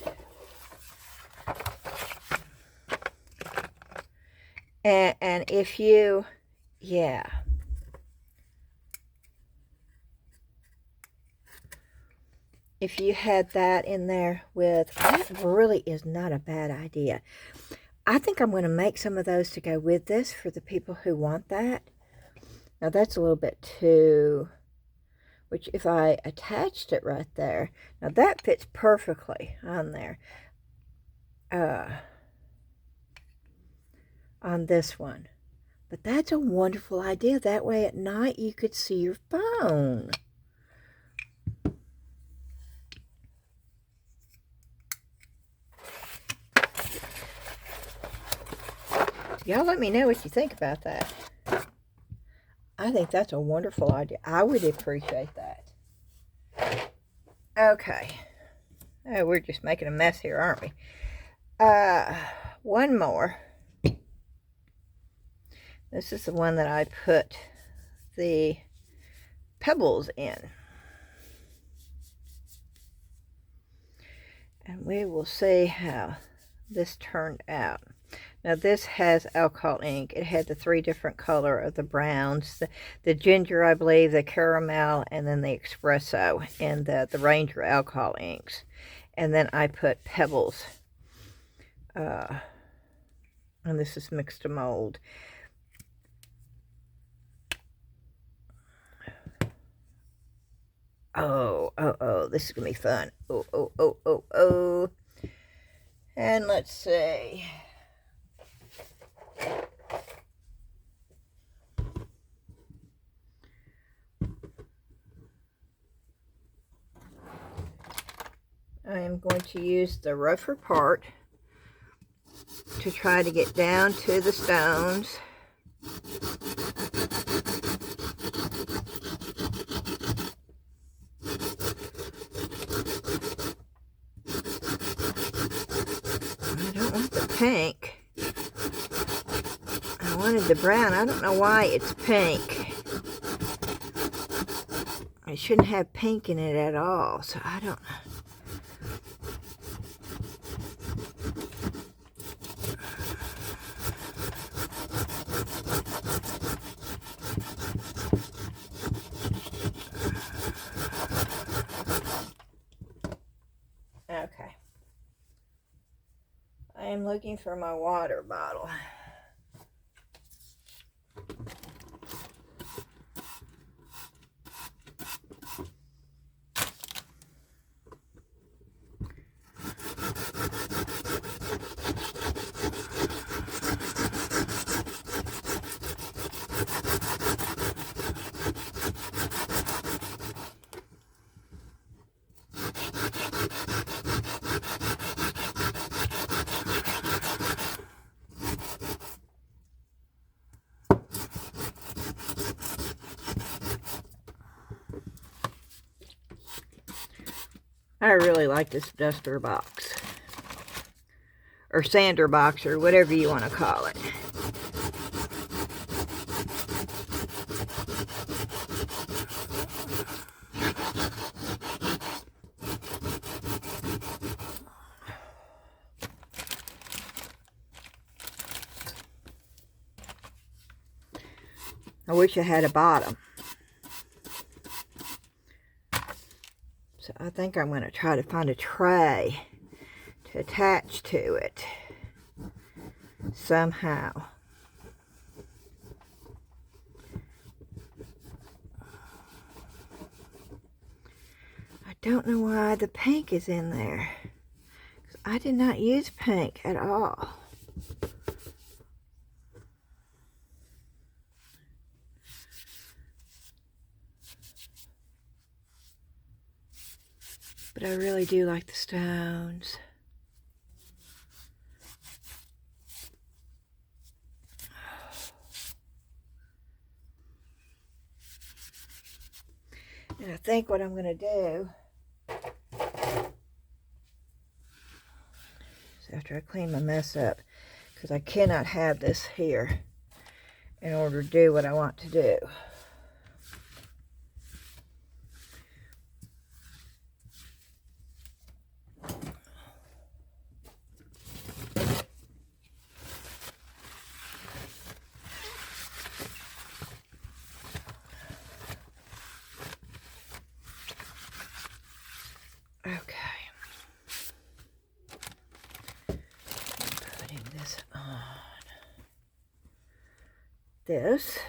and if you, yeah. If you had that in there with, that really is not a bad idea. I think I'm going to make some of those to go with this for the people who want that. Now that's a little bit too, which if I attached it right there, now that fits perfectly on there. On this one. But that's a wonderful idea. That way at night you could see your phone. Y'all let me know what you think about that. I think that's a wonderful idea. I would appreciate that. Okay. Oh, we're just making a mess here, aren't we? One more. This is the one that I put the pebbles in. And we will see how this turned out. Now this has alcohol ink. It had the 3 different color of the browns, the ginger, I believe, the caramel, and then the espresso, and the Ranger alcohol inks. And then I put pebbles. And this is mixed mold. Oh, this is gonna be fun. Oh. And let's see. I am going to use the rougher part to try to get down to the stones. I don't want the pink. I wanted the brown. I don't know why it's pink. It shouldn't have pink in it at all, so I don't know. Okay. I am looking for my water bottle. I really like this duster box, or sander box, or whatever you want to call it. I wish I had a bottom. So I think I'm going to try to find a tray to attach to it somehow. I don't know why the pink is in there. 'Cause I did not use pink at all. But I really do like the stones. And I think what I'm going to do is, after I clean my mess up, because I cannot have this here in order to do what I want to do. Okay. Putting this on. This.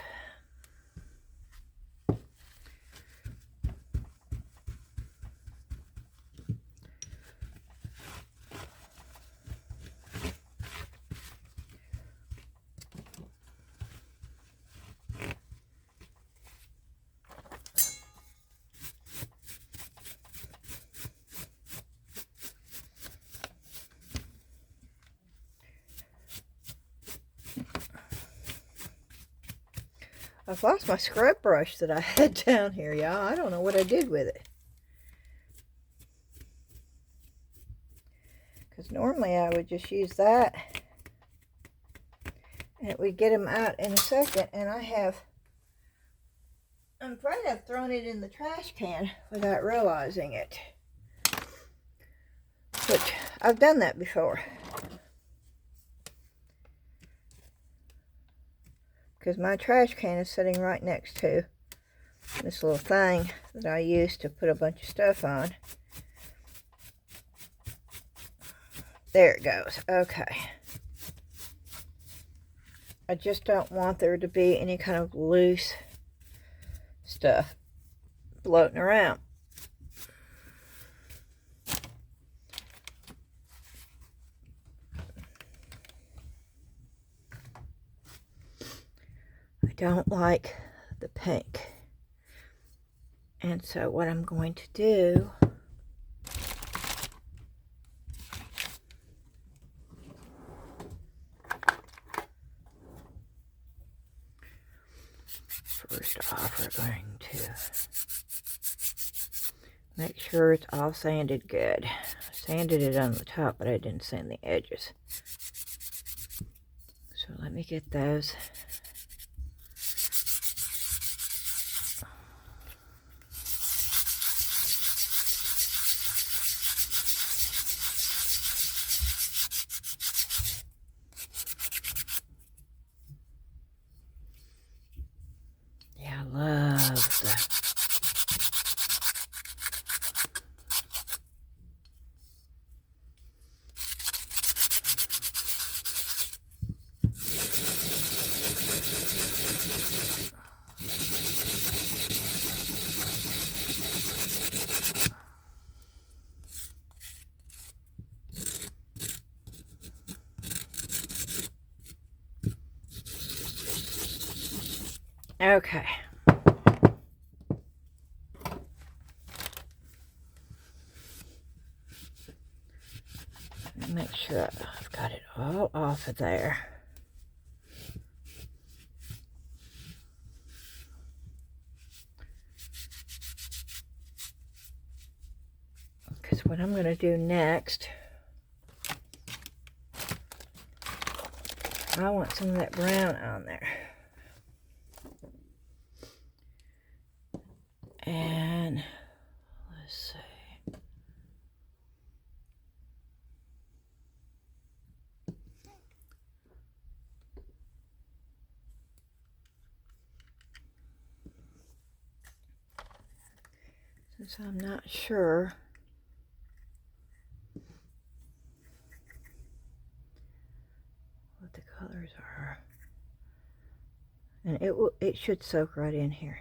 I've lost my scrub brush that I had down here, y'all. I don't know what I did with it. Because normally I would just use that and it would get them out in a second. And I'm afraid I've thrown it in the trash can without realizing it. Which, I've done that before. Because my trash can is sitting right next to this little thing that I use to put a bunch of stuff on. There it goes. Okay. I just don't want there to be any kind of loose stuff floating around. I don't like the pink. And so what I'm going to do first off, we're going to make sure it's all sanded good. I sanded it on the top, but I didn't sand the edges. So let me get those. Yeah, I love the Okay. Make sure I've got it all off of there. Because what I'm going to do next, I want some of that brown on there. And let's see. Since I'm not sure what the colors are. And it should soak right in here.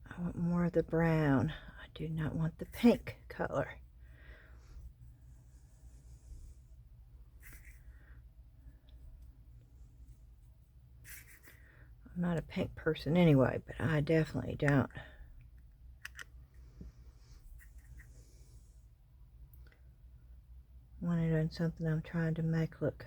I want more of the brown. I do not want the pink color. I'm not a pink person anyway, but I definitely don't want it on something I'm trying to make look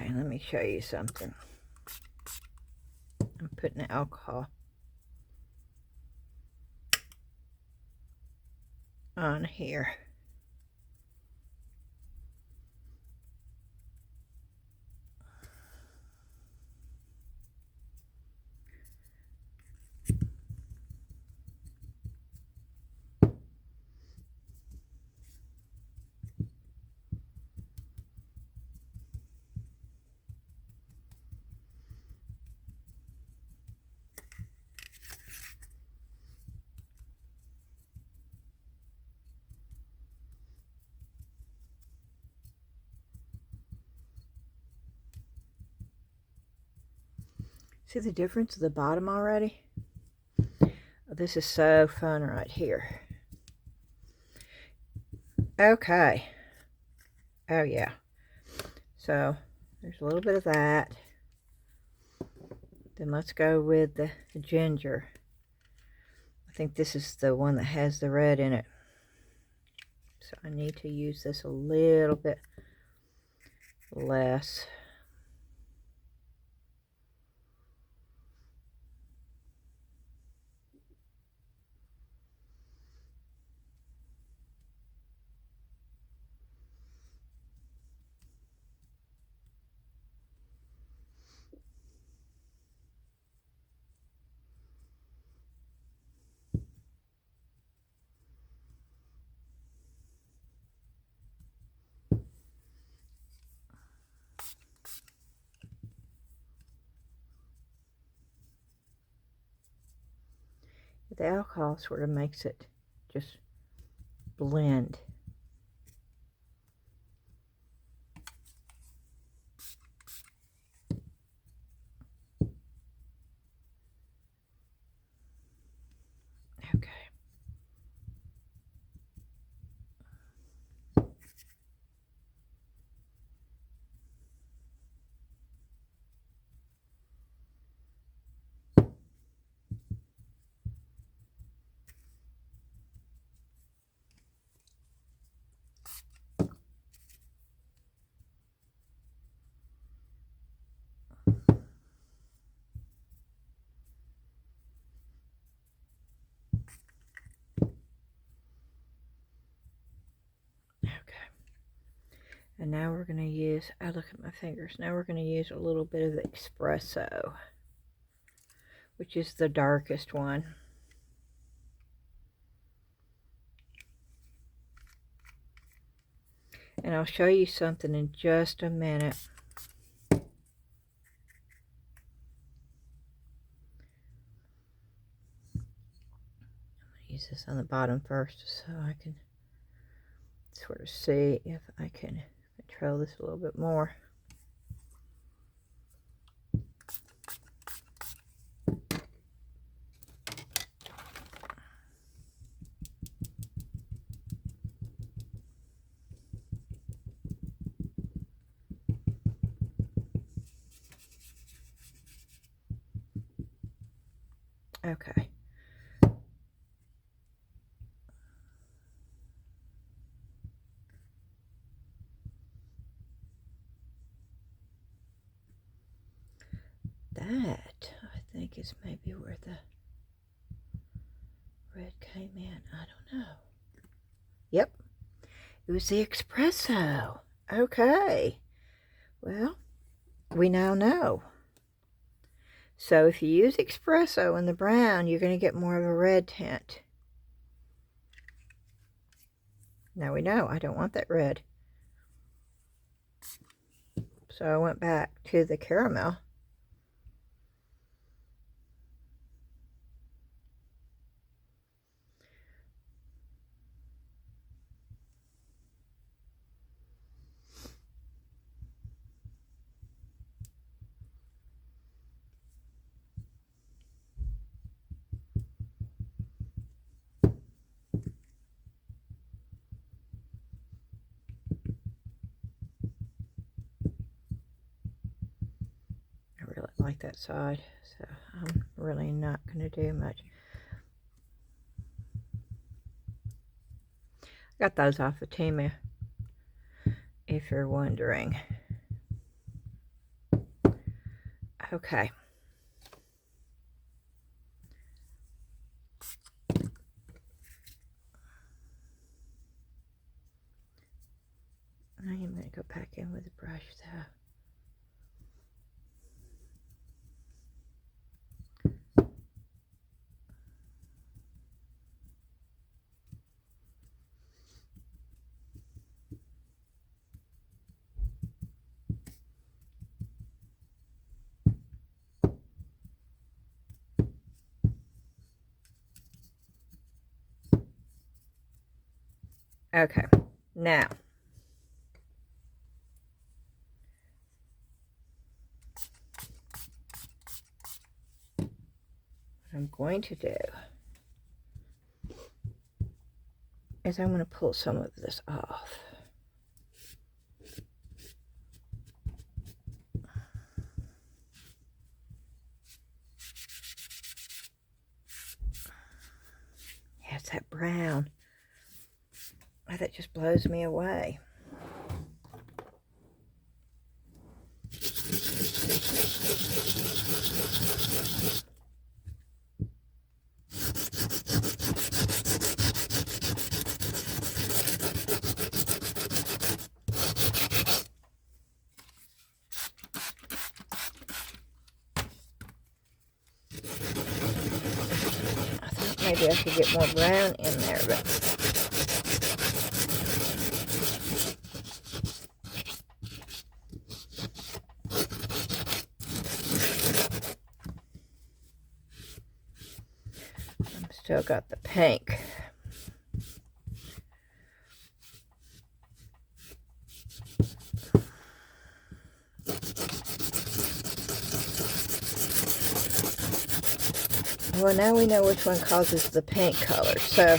okay, let me show you something. I'm putting alcohol on here. See the difference at the bottom already? Oh, this is so fun right here. Okay. Oh yeah. So there's a little bit of that. Then let's go with the ginger. I think this is the one that has the red in it. So I need to use this a little bit less. The alcohol sort of makes it just blend. Okay. And now we're going to use, I look at my fingers, now we're going to use a little bit of the espresso, which is the darkest one. And I'll show you something in just a minute. Use this on the bottom first so I can sort of see if I can control this a little bit more. Okay. That, I think, is maybe where the red came in. I don't know. Yep. It was the espresso. Okay. Well, we now know. So if you use espresso in the brown, you're going to get more of a red tint. Now we know I don't want that red. So I went back to the caramel. I really like that side, so I'm really not going to do much. Got those off of Temu, if you're wondering. Okay. I am going to go back in with the brush though. Okay, now what I'm going to do is I'm going to pull some of this off. Yeah, it's that brown. Oh, that just blows me away. I thought maybe I could get more brown in there, but still got the pink. Well, now we know which one causes the pink color, so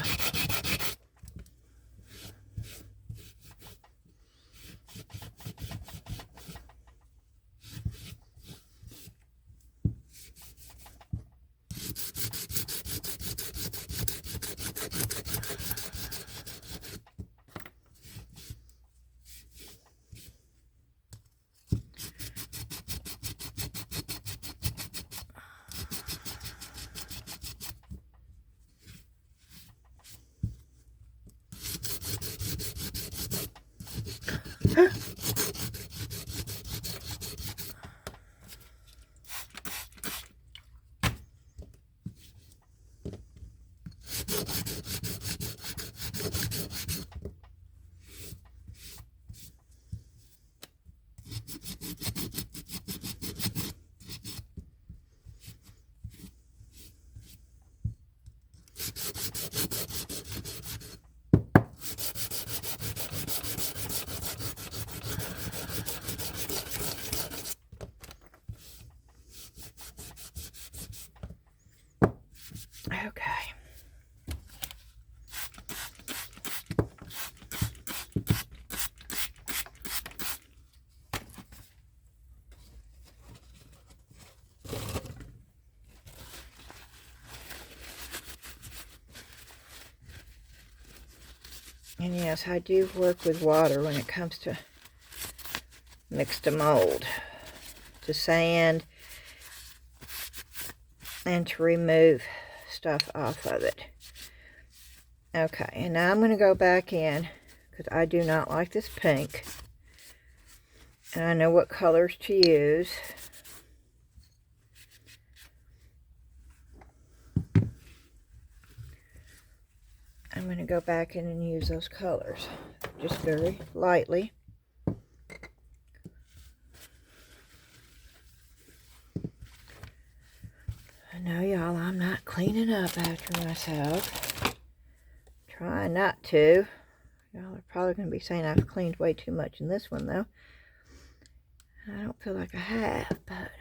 And yes, I do work with water when it comes to mix to mold, to sand, and to remove stuff off of it. Okay, and now I'm going to go back in because I do not like this pink. And I know what colors to use. I'm going to go back in and use those colors just very lightly. I know, y'all, I'm not cleaning up after myself. Trying not to. Y'all are probably going to be saying I've cleaned way too much in this one, though. I don't feel like I have, but...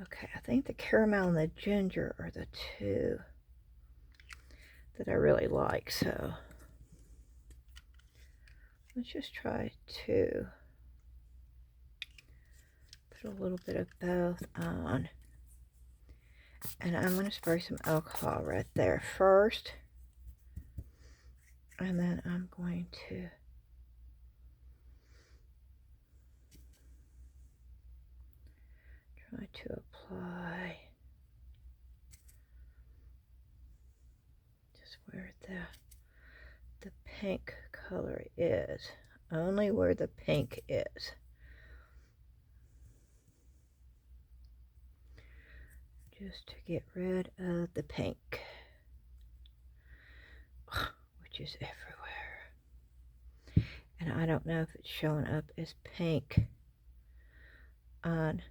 Okay, I think the caramel and the ginger are the two that I really like, so... Let's just try two. Put a little bit of both on. And I'm going to spray some alcohol right there first. And then I'm going to try to apply just where the pink color is. Only where the pink is. Just to get rid of the pink, which is everywhere. And I don't know if it's showing up as pink on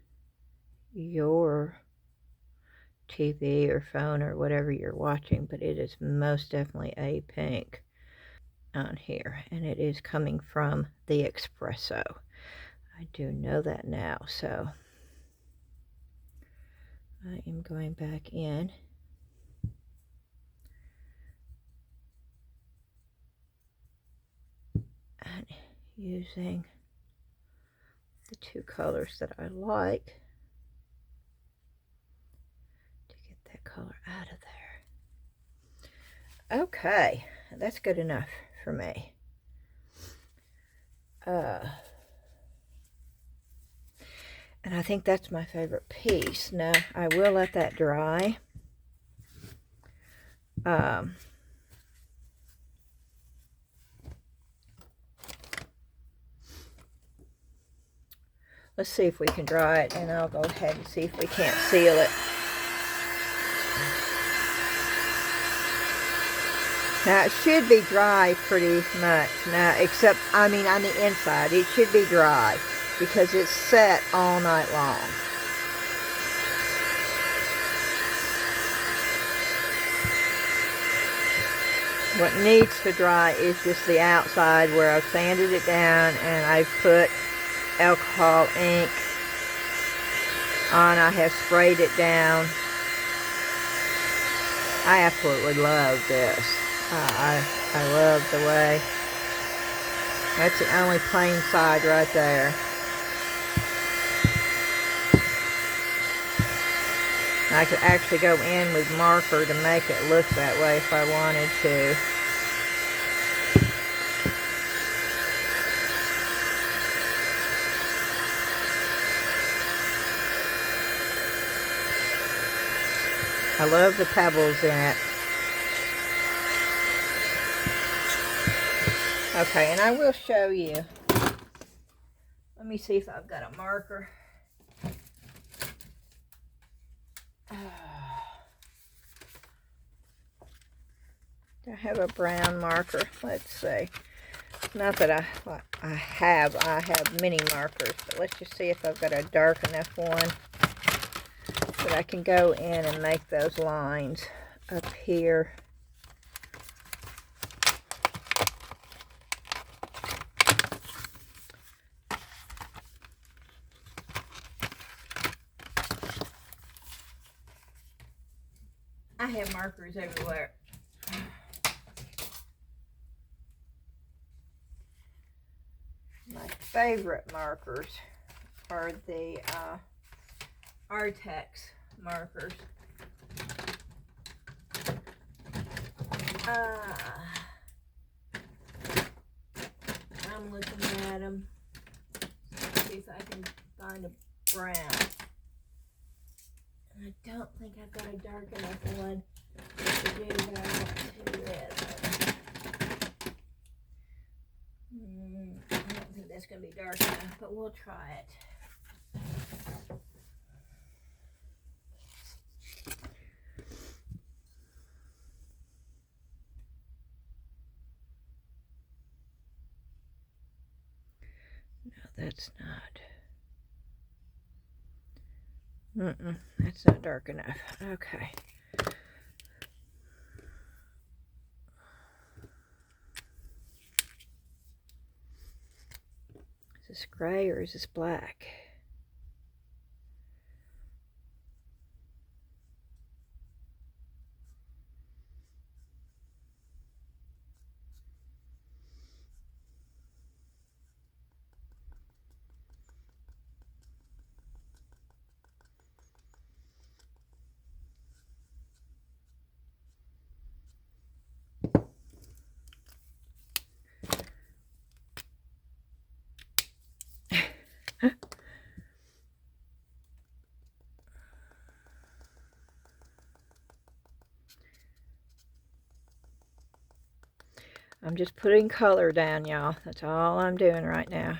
your TV or phone or whatever you're watching, but it is most definitely a pink on here, and it is coming from the espresso. I do know that now, so I am going back in and using the two colors that I like to get that color out of there. Okay, that's good enough for me. And I think that's my favorite piece. Now, I will let that dry. Let's see if we can dry it, and I'll go ahead and see if we can't seal it. Now, it should be dry pretty much. Now, except, I mean, on the inside, it should be dry because it's set all night long. What needs to dry is just the outside where I've sanded it down and I've put alcohol ink on. I have sprayed it down. I absolutely love this. I love the way. That's the only plain side right there. I could actually go in with marker to make it look that way if I wanted to. I love the pebbles in it. Okay, and I will show you. Let me see if I've got a marker. Do I have a brown marker? Let's see. Not that I have many markers, but let's just see if I've got a dark enough one that I can go in and make those lines up here. I have markers everywhere. My favorite markers are the Artex markers. I'm looking at them. See if I can find a brown. I don't think I've got a dark enough one to do what I want to with. I don't think that's going to be dark enough, but we'll try it. No, that's not. That's not dark enough. Okay. Is this gray or is this black? I'm just putting color down, y'all. That's all I'm doing right now.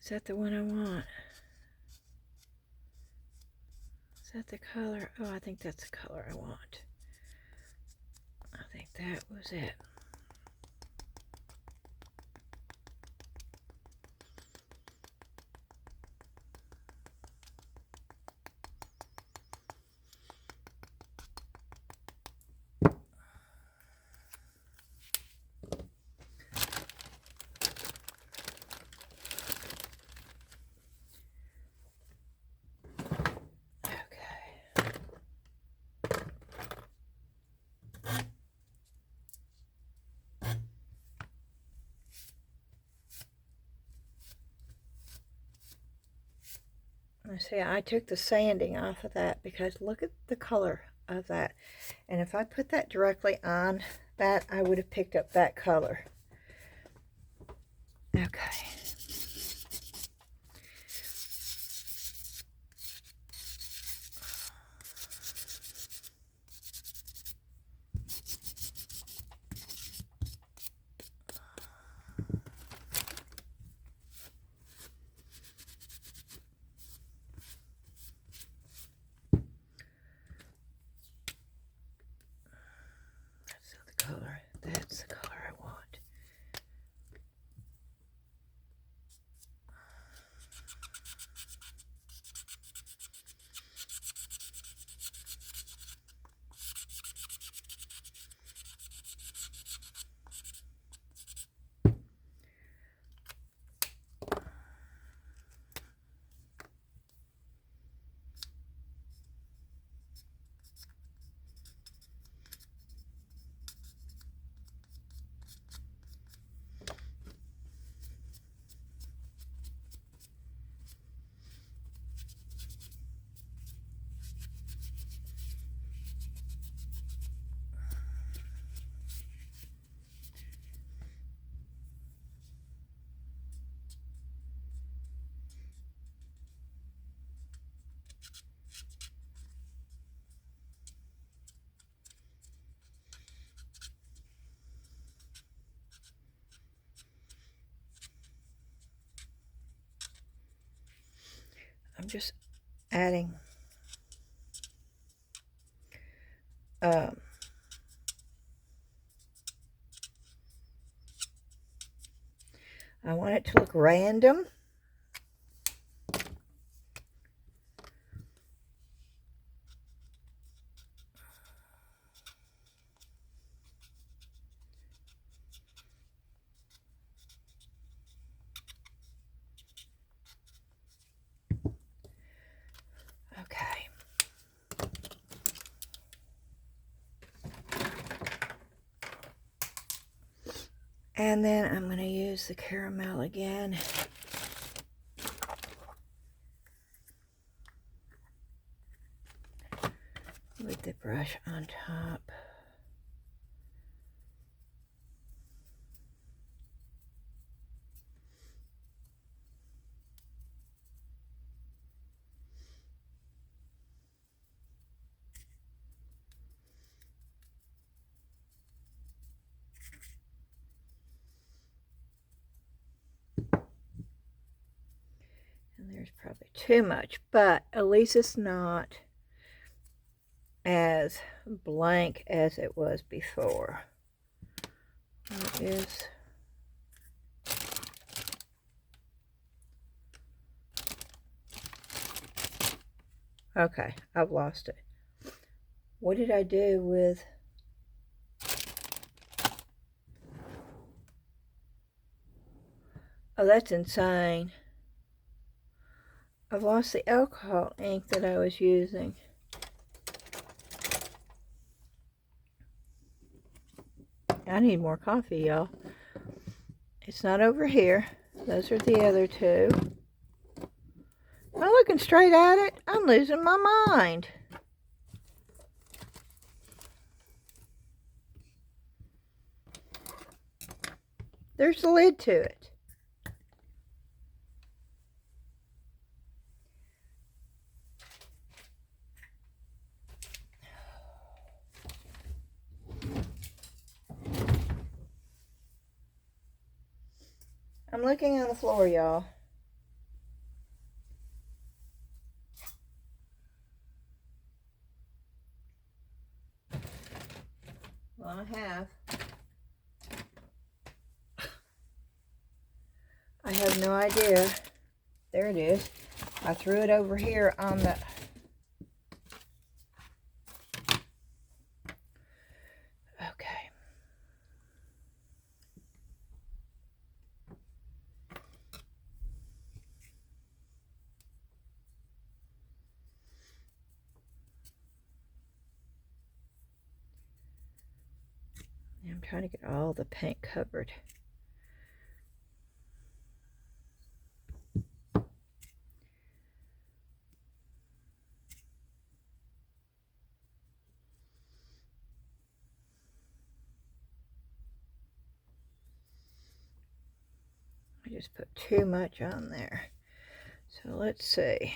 Is that the one I want? Is that the color? Oh, I think that's the color I want. I think that was it. See, I took the sanding off of that because look at the color of that. And if I put that directly on that, I would have picked up that color. Okay. Color. That's the color I want. I'm just adding I want it to look random. Okay. And then I'm going to use the caramel again. with the brush on top. And there's probably too much, but at least it's not as blank as it was before. It is. Okay, I've lost it. What did I do with... Oh, that's insane. I've lost the alcohol ink that I was using. I need more coffee, y'all. It's not over here. Those are the other two. I'm looking straight at it. I'm losing my mind. There's the lid to it. I'm looking on the floor, y'all. Well, I have no idea. There it is. I threw it over here on the... Okay. I'm trying to get all the paint covered. I just put too much on there. So let's see.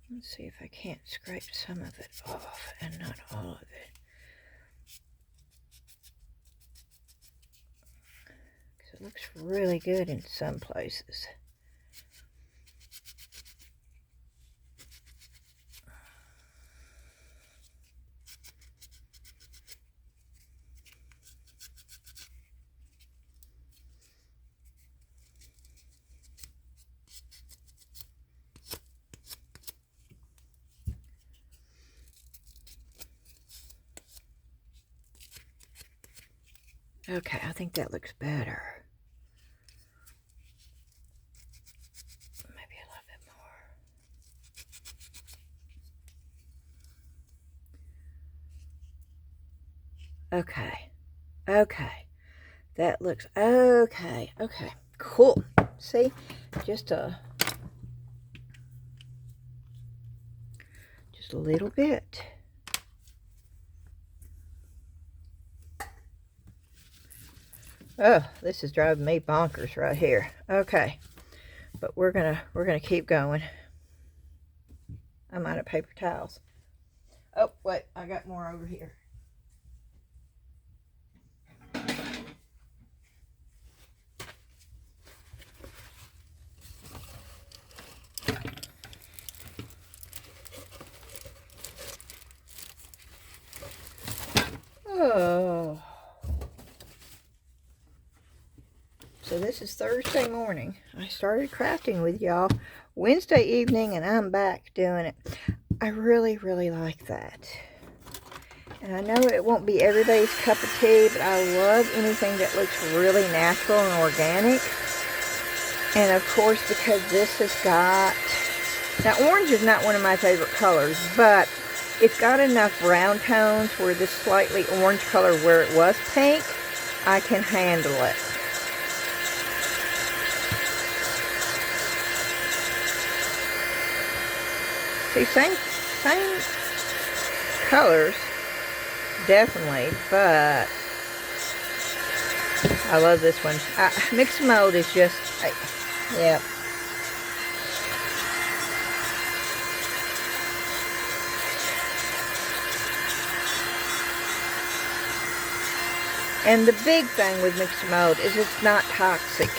Let's see if I can't scrape some of it off and not all of it. Because it looks really good in some places. Okay, I think that looks better. Maybe a little bit more. Okay. Okay. That looks okay. Okay. Cool. See? Just a little bit. Oh, this is driving me bonkers right here. Okay, but we're gonna keep going. I'm out of paper towels. Oh, wait, I got more over here. Oh. So this is Thursday morning. I started crafting with y'all Wednesday evening, and I'm back doing it. I really, really like that. And I know it won't be everybody's cup of tea, but I love anything that looks really natural and organic. And of course, because this has got... Now, orange is not one of my favorite colors, but it's got enough brown tones where this slightly orange color, where it was pink, I can handle it. See, same colors, definitely, but I love this one. Mixed mold is just, yeah. And the big thing with mixed mold is it's not toxic.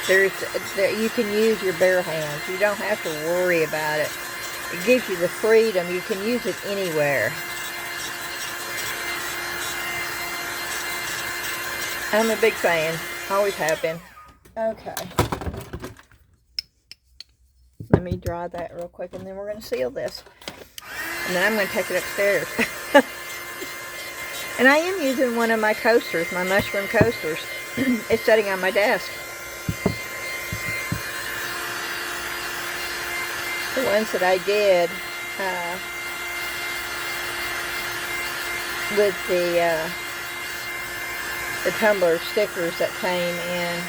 You can use your bare hands. You don't have to worry about it. It gives you the freedom. You can use it anywhere. I'm a big fan. Always have been. Okay. Let me dry that real quick, and then we're going to seal this. And then I'm going to take it upstairs. And I am using one of my coasters, my mushroom coasters. It's sitting on my desk. The ones that I did with the tumbler stickers that came in.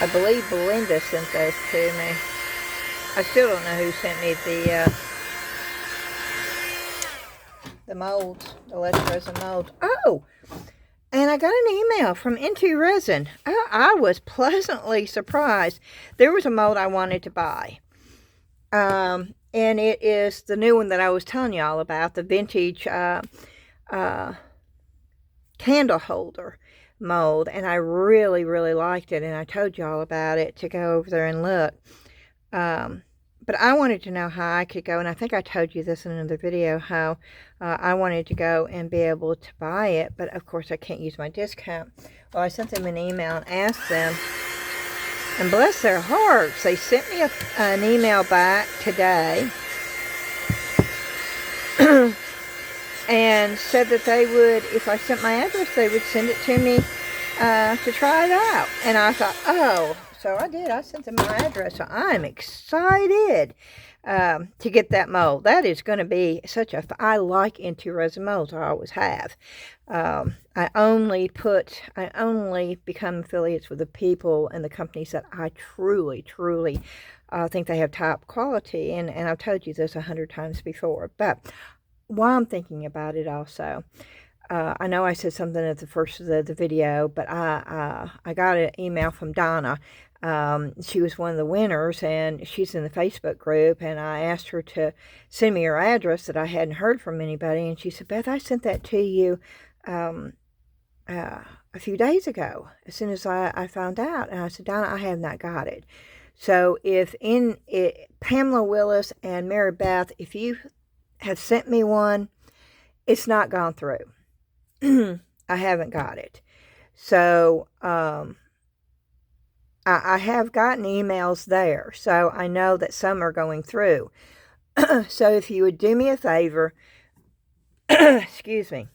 I believe Belinda sent those to me. I still don't know who sent me the molds, the Let's Resin molds. Oh, and I got an email from Into Resin. I was pleasantly surprised. There was a mold I wanted to buy. And it is the new one that I was telling y'all about, the vintage candle holder mold, and I really liked it, and I told y'all about it to go over there and look. But I wanted to know how I could go, and I think I told you this in another video, how I wanted to go and be able to buy it, but of course I can't use my discount. Well, I sent them an email and asked them, and bless their hearts, they sent me an email back today and said that they would, if I sent my address, they would send it to me to try it out. And I thought, oh, so I did. I sent them my address. So I'm excited to get that mold. That is going to be such a, I like Into Resin molds. I always have. I only become affiliates with the people and the companies that I truly think they have top quality. And I've told you this 100 times before. But while I'm thinking about it also, I know I said something at the first of the video, but I got an email from Donna. She was one of the winners, and she's in the Facebook group, and I asked her to send me her address that I hadn't heard from anybody, and she said, Beth, I sent that to you a few days ago, as soon as I found out. And I said, Donna, I have not got it. So if Pamela Willis and Mary Beth, if you have sent me one, it's not gone through. I haven't got it. So I have gotten emails there, so I know that some are going through. So if you would do me a favor, excuse me,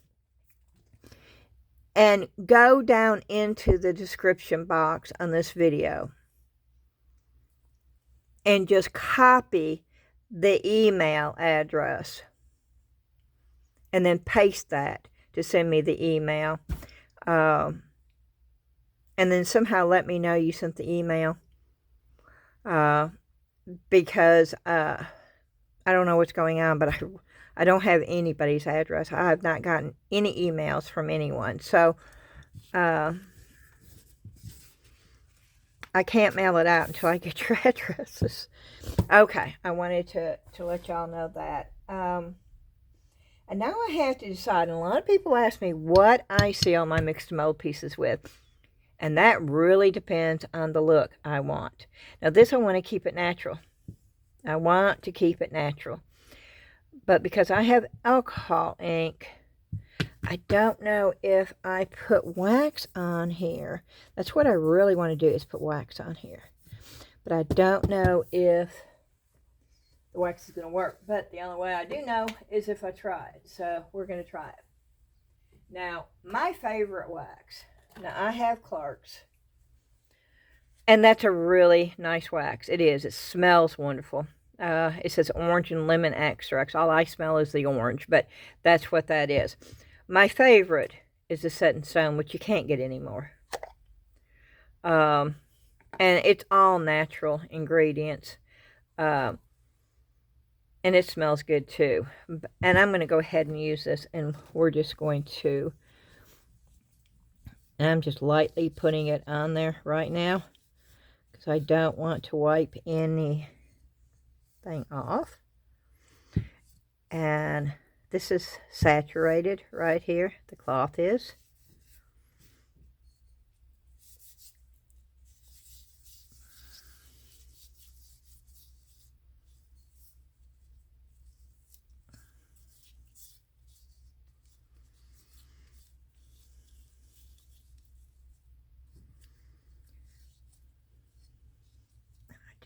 and go down into the description box on this video and just copy the email address and then paste that to send me the email, and then somehow let me know you sent the email, because I don't know what's going on, but I don't have anybody's address. I have not gotten any emails from anyone, so I can't mail it out until I get your addresses. Okay, I wanted to let y'all know that. And now I have to decide, and a lot of people ask me what I seal my mixed mold pieces with. And that really depends on the look I want. Now this, I want to keep it natural. I want to keep it natural. But because I have alcohol ink, I don't know if I put wax on here. That's what I really want to do, is put wax on here. But I don't know if the wax is going to work. But the only way I do know is if I try it. So we're going to try it. Now, my favorite wax. Now, I have Clark's. And that's a really nice wax. It is. It smells wonderful. It says orange and lemon extracts. All I smell is the orange, but that's what that is. My favorite is the Set in Stone, which you can't get anymore. And it's all natural ingredients. And it smells good too. And I'm going to go ahead and use this, and we're just going to, and I'm just lightly putting it on there right now because I don't want to wipe anything off. And this is saturated right here, the cloth is.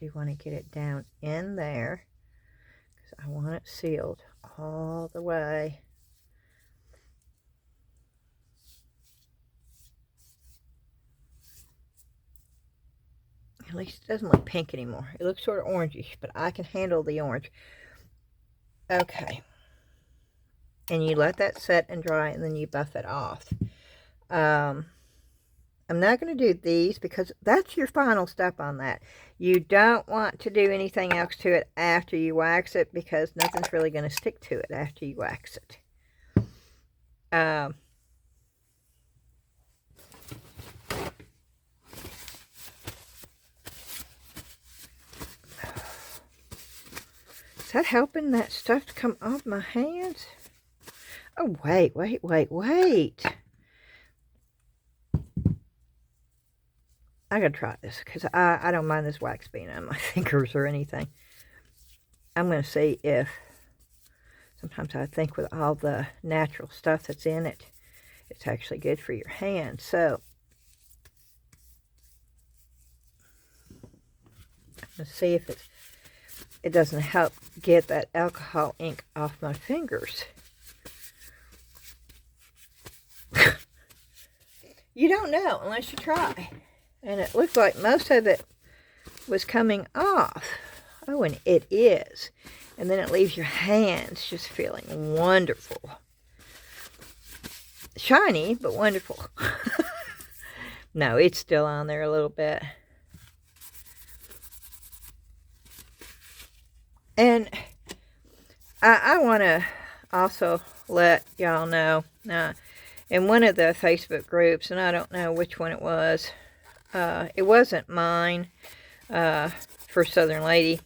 I do want to get it down in there because I want it sealed all the way. At least it doesn't look pink anymore. It looks sort of orangish, but I can handle the orange. Okay. And you let that set and dry, and then you buff it off. I'm not going to do these because that's your final step on that. You don't want to do anything else to it after you wax it because nothing's really going to stick to it after you wax it. Is that helping that stuff to come off my hands? Oh, wait. I gotta try this because I don't mind this wax being on my fingers or anything. I'm going to see if, sometimes I think with all the natural stuff that's in it, it's actually good for your hands. So, I'm going to see if it doesn't help get that alcohol ink off my fingers. You don't know unless you try. And it looked like most of it was coming off. Oh, and it is. And then it leaves your hands just feeling wonderful. Shiny, but wonderful. No, it's still on there a little bit. And I want to also let y'all know, in one of the Facebook groups, and I don't know which one it was, it wasn't mine, for Southern Lady,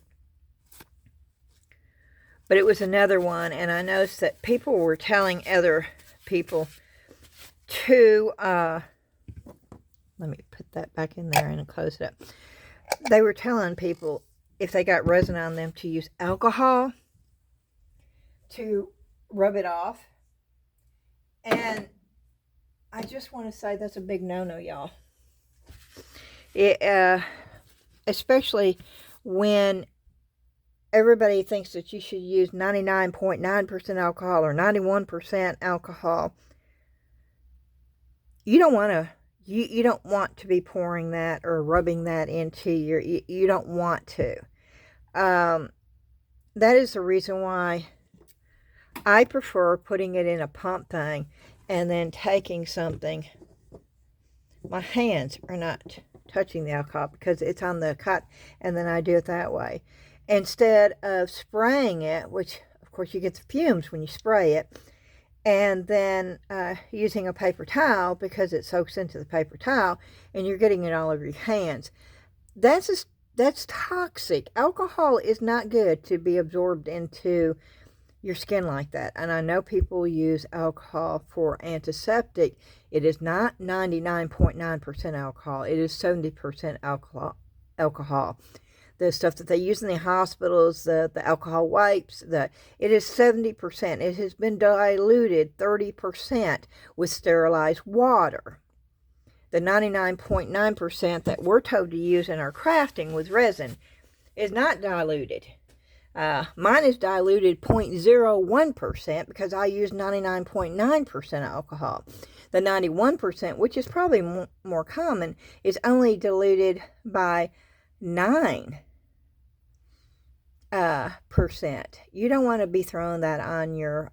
but it was another one, and I noticed that people were telling other people to, let me put that back in there and close it up. They were telling people if they got resin on them to use alcohol to rub it off. And I just want to say that's a big no-no, y'all. Especially when everybody thinks that you should use 99.9% alcohol or 91% alcohol. You don't want to. You don't want to be pouring that or rubbing that into your. You don't want to. That is the reason why I prefer putting it in a pump thing and then taking something. My hands are not touching the alcohol because it's on the cut, and then I do it that way. Instead of spraying it, which of course you get the fumes when you spray it, and then using a paper towel because it soaks into the paper towel and you're getting it all over your hands. That's toxic. Alcohol is not good to be absorbed into your skin like that. And I know people use alcohol for antiseptic. It is not 99.9% alcohol. It is 70% alcohol. The stuff that they use in the hospitals, the alcohol wipes, it is 70%. It has been diluted 30% with sterilized water. The 99.9% that we're told to use in our crafting with resin is not diluted. Mine is diluted 0.01% because I use 99.9% alcohol. The 91%, which is probably more common, is only diluted by 9. percent. You don't want to be throwing that on your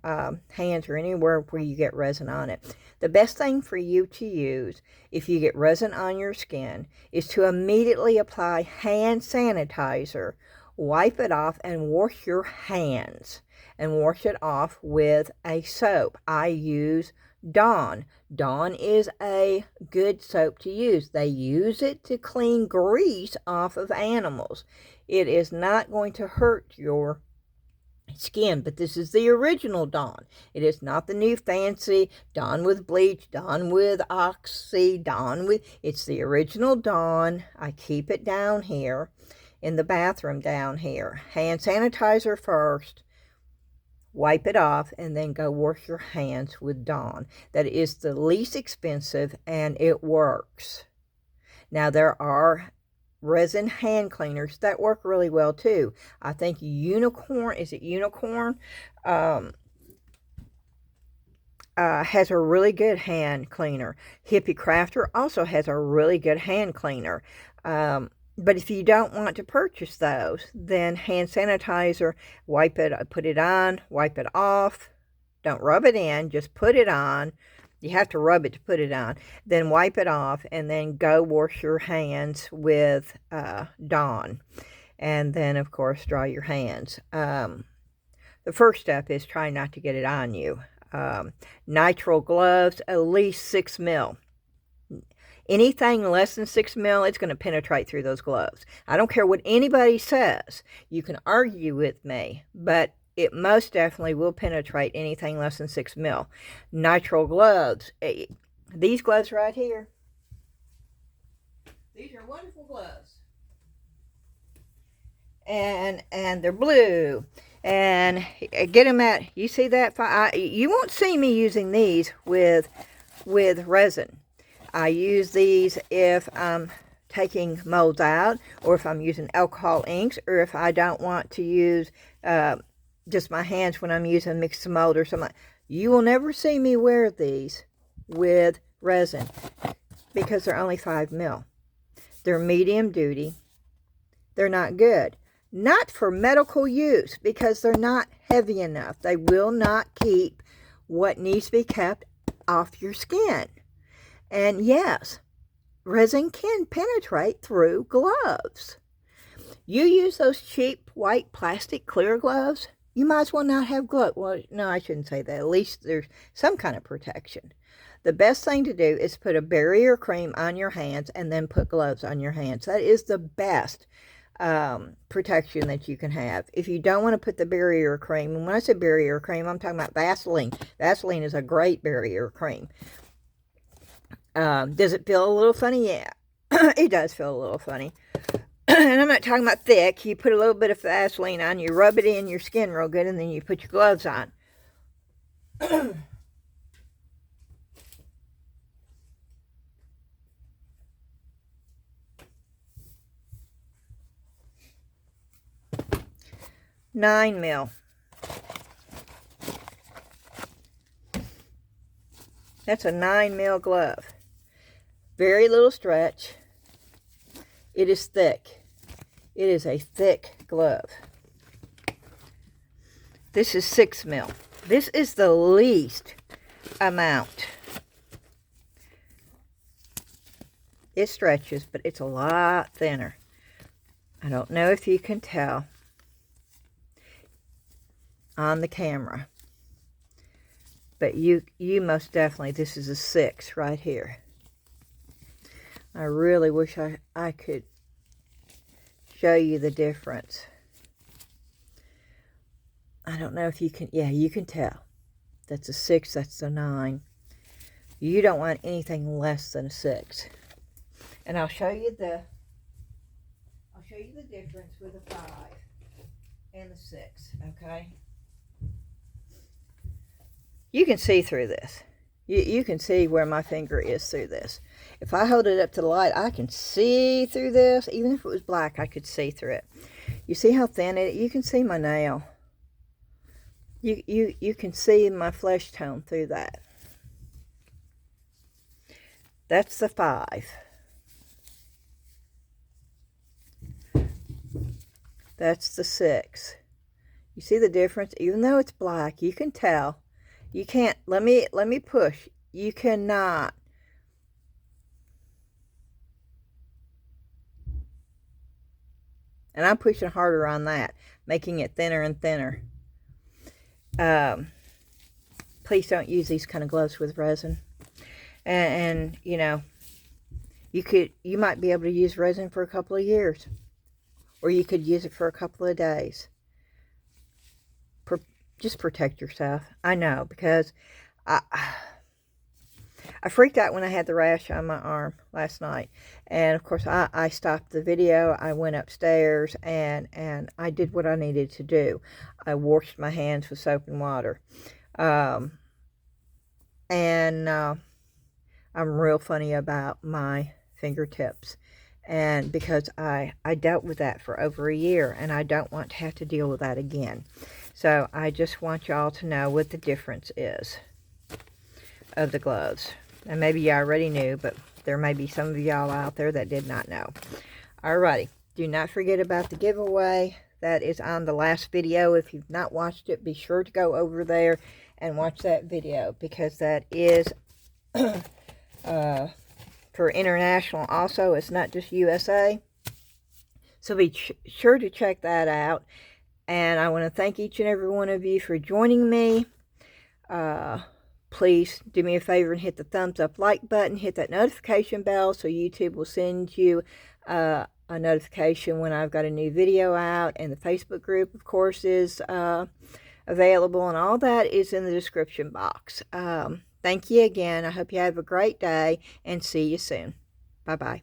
hands or anywhere where you get resin on it. The best thing for you to use if you get resin on your skin is to immediately apply hand sanitizer, wipe it off, and wash your hands. And wash it off with a soap. I use Dawn. Dawn is a good soap to use. They use it to clean grease off of animals. It is not going to hurt your skin, but this is the original Dawn. It is not the new fancy Dawn with bleach, Dawn with oxy, Dawn with... It's the original Dawn. I keep it down here in the bathroom down here. Hand sanitizer first. Wipe it off, and then go wash your hands with Dawn. That is the least expensive, and it works. Now, there are resin hand cleaners that work really well, too. I think Unicorn, is it Unicorn? Has a really good hand cleaner. Hippie Crafter also has a really good hand cleaner. But if you don't want to purchase those, then hand sanitizer, wipe it, put it on, wipe it off. Don't rub it in, just put it on. You have to rub it to put it on. Then wipe it off, and then go wash your hands with Dawn. And then, of course, dry your hands. The first step is try not to get it on you. Nitrile gloves, at least 6 mil. Anything less than 6 mil, it's going to penetrate through those gloves. I don't care what anybody says. You can argue with me, but it most definitely will penetrate anything less than 6 mil. Nitrile gloves. These gloves right here. These are wonderful gloves. And they're blue. And get them at, you see that? You won't see me using these with resin. I use these if I'm taking molds out, or if I'm using alcohol inks, or if I don't want to use just my hands when I'm using mixed mold or something. You will never see me wear these with resin because they're only 5 mil. They're medium duty. They're not good. Not for medical use because they're not heavy enough. They will not keep what needs to be kept off your skin. And yes, resin can penetrate through gloves. You use those cheap white plastic clear gloves, you might as well not have gloves. Well, no, I shouldn't say that. At least there's some kind of protection. The best thing to do is put a barrier cream on your hands and then put gloves on your hands. That is the best protection that you can have. If you don't want to put the barrier cream, and when I say barrier cream, I'm talking about Vaseline. Vaseline is a great barrier cream. Does it feel a little funny? Yeah, it does feel a little funny. And I'm not talking about thick. You put a little bit of Vaseline on, you rub it in your skin real good, and then you put your gloves on. 9 mil. That's a 9 mil glove. Very little stretch. It is thick. It is a thick glove. This is 6 mil. This is the least amount. It stretches, but it's a lot thinner. I don't know if you can tell on the camera, but you most definitely, this is a 6 right here. I really wish I could show you the difference. I don't know if you can, yeah, you can tell. That's a 6, that's a 9. You don't want anything less than a 6. And I'll show you the difference with a 5 and the 6, okay? You can see through this. You can see where my finger is through this. If I hold it up to the light, I can see through this. Even if it was black, I could see through it. You see how thin it is? You can see my nail. You can see my flesh tone through that. That's the 5. That's the 6. You see the difference? Even though it's black, you can tell. You can't, let me push. You cannot. And I'm pushing harder on that, making it thinner and thinner. Please don't use these kind of gloves with resin. And you know, you might be able to use resin for a couple of years, or you could use it for a couple of days. Just protect yourself. I know, because I freaked out when I had the rash on my arm last night, and of course I stopped the video. I went upstairs and I did what I needed to do. I washed my hands with soap and water, and I'm real funny about my fingertips, and because I dealt with that for over a year, and I don't want to have to deal with that again. So I just want y'all to know what the difference is of the gloves. And maybe you already knew, but there may be some of y'all out there that did not know. Alrighty, do not forget about the giveaway. That is on the last video. If you've not watched it, be sure to go over there and watch that video, because that is for international also. It's not just USA. So be sure to check that out. And I want to thank each and every one of you for joining me. Please do me a favor and hit the thumbs up like button. Hit that notification bell so YouTube will send you a notification when I've got a new video out. And the Facebook group, of course, is available. And all that is in the description box. Thank you again. I hope you have a great day, and see you soon. Bye-bye.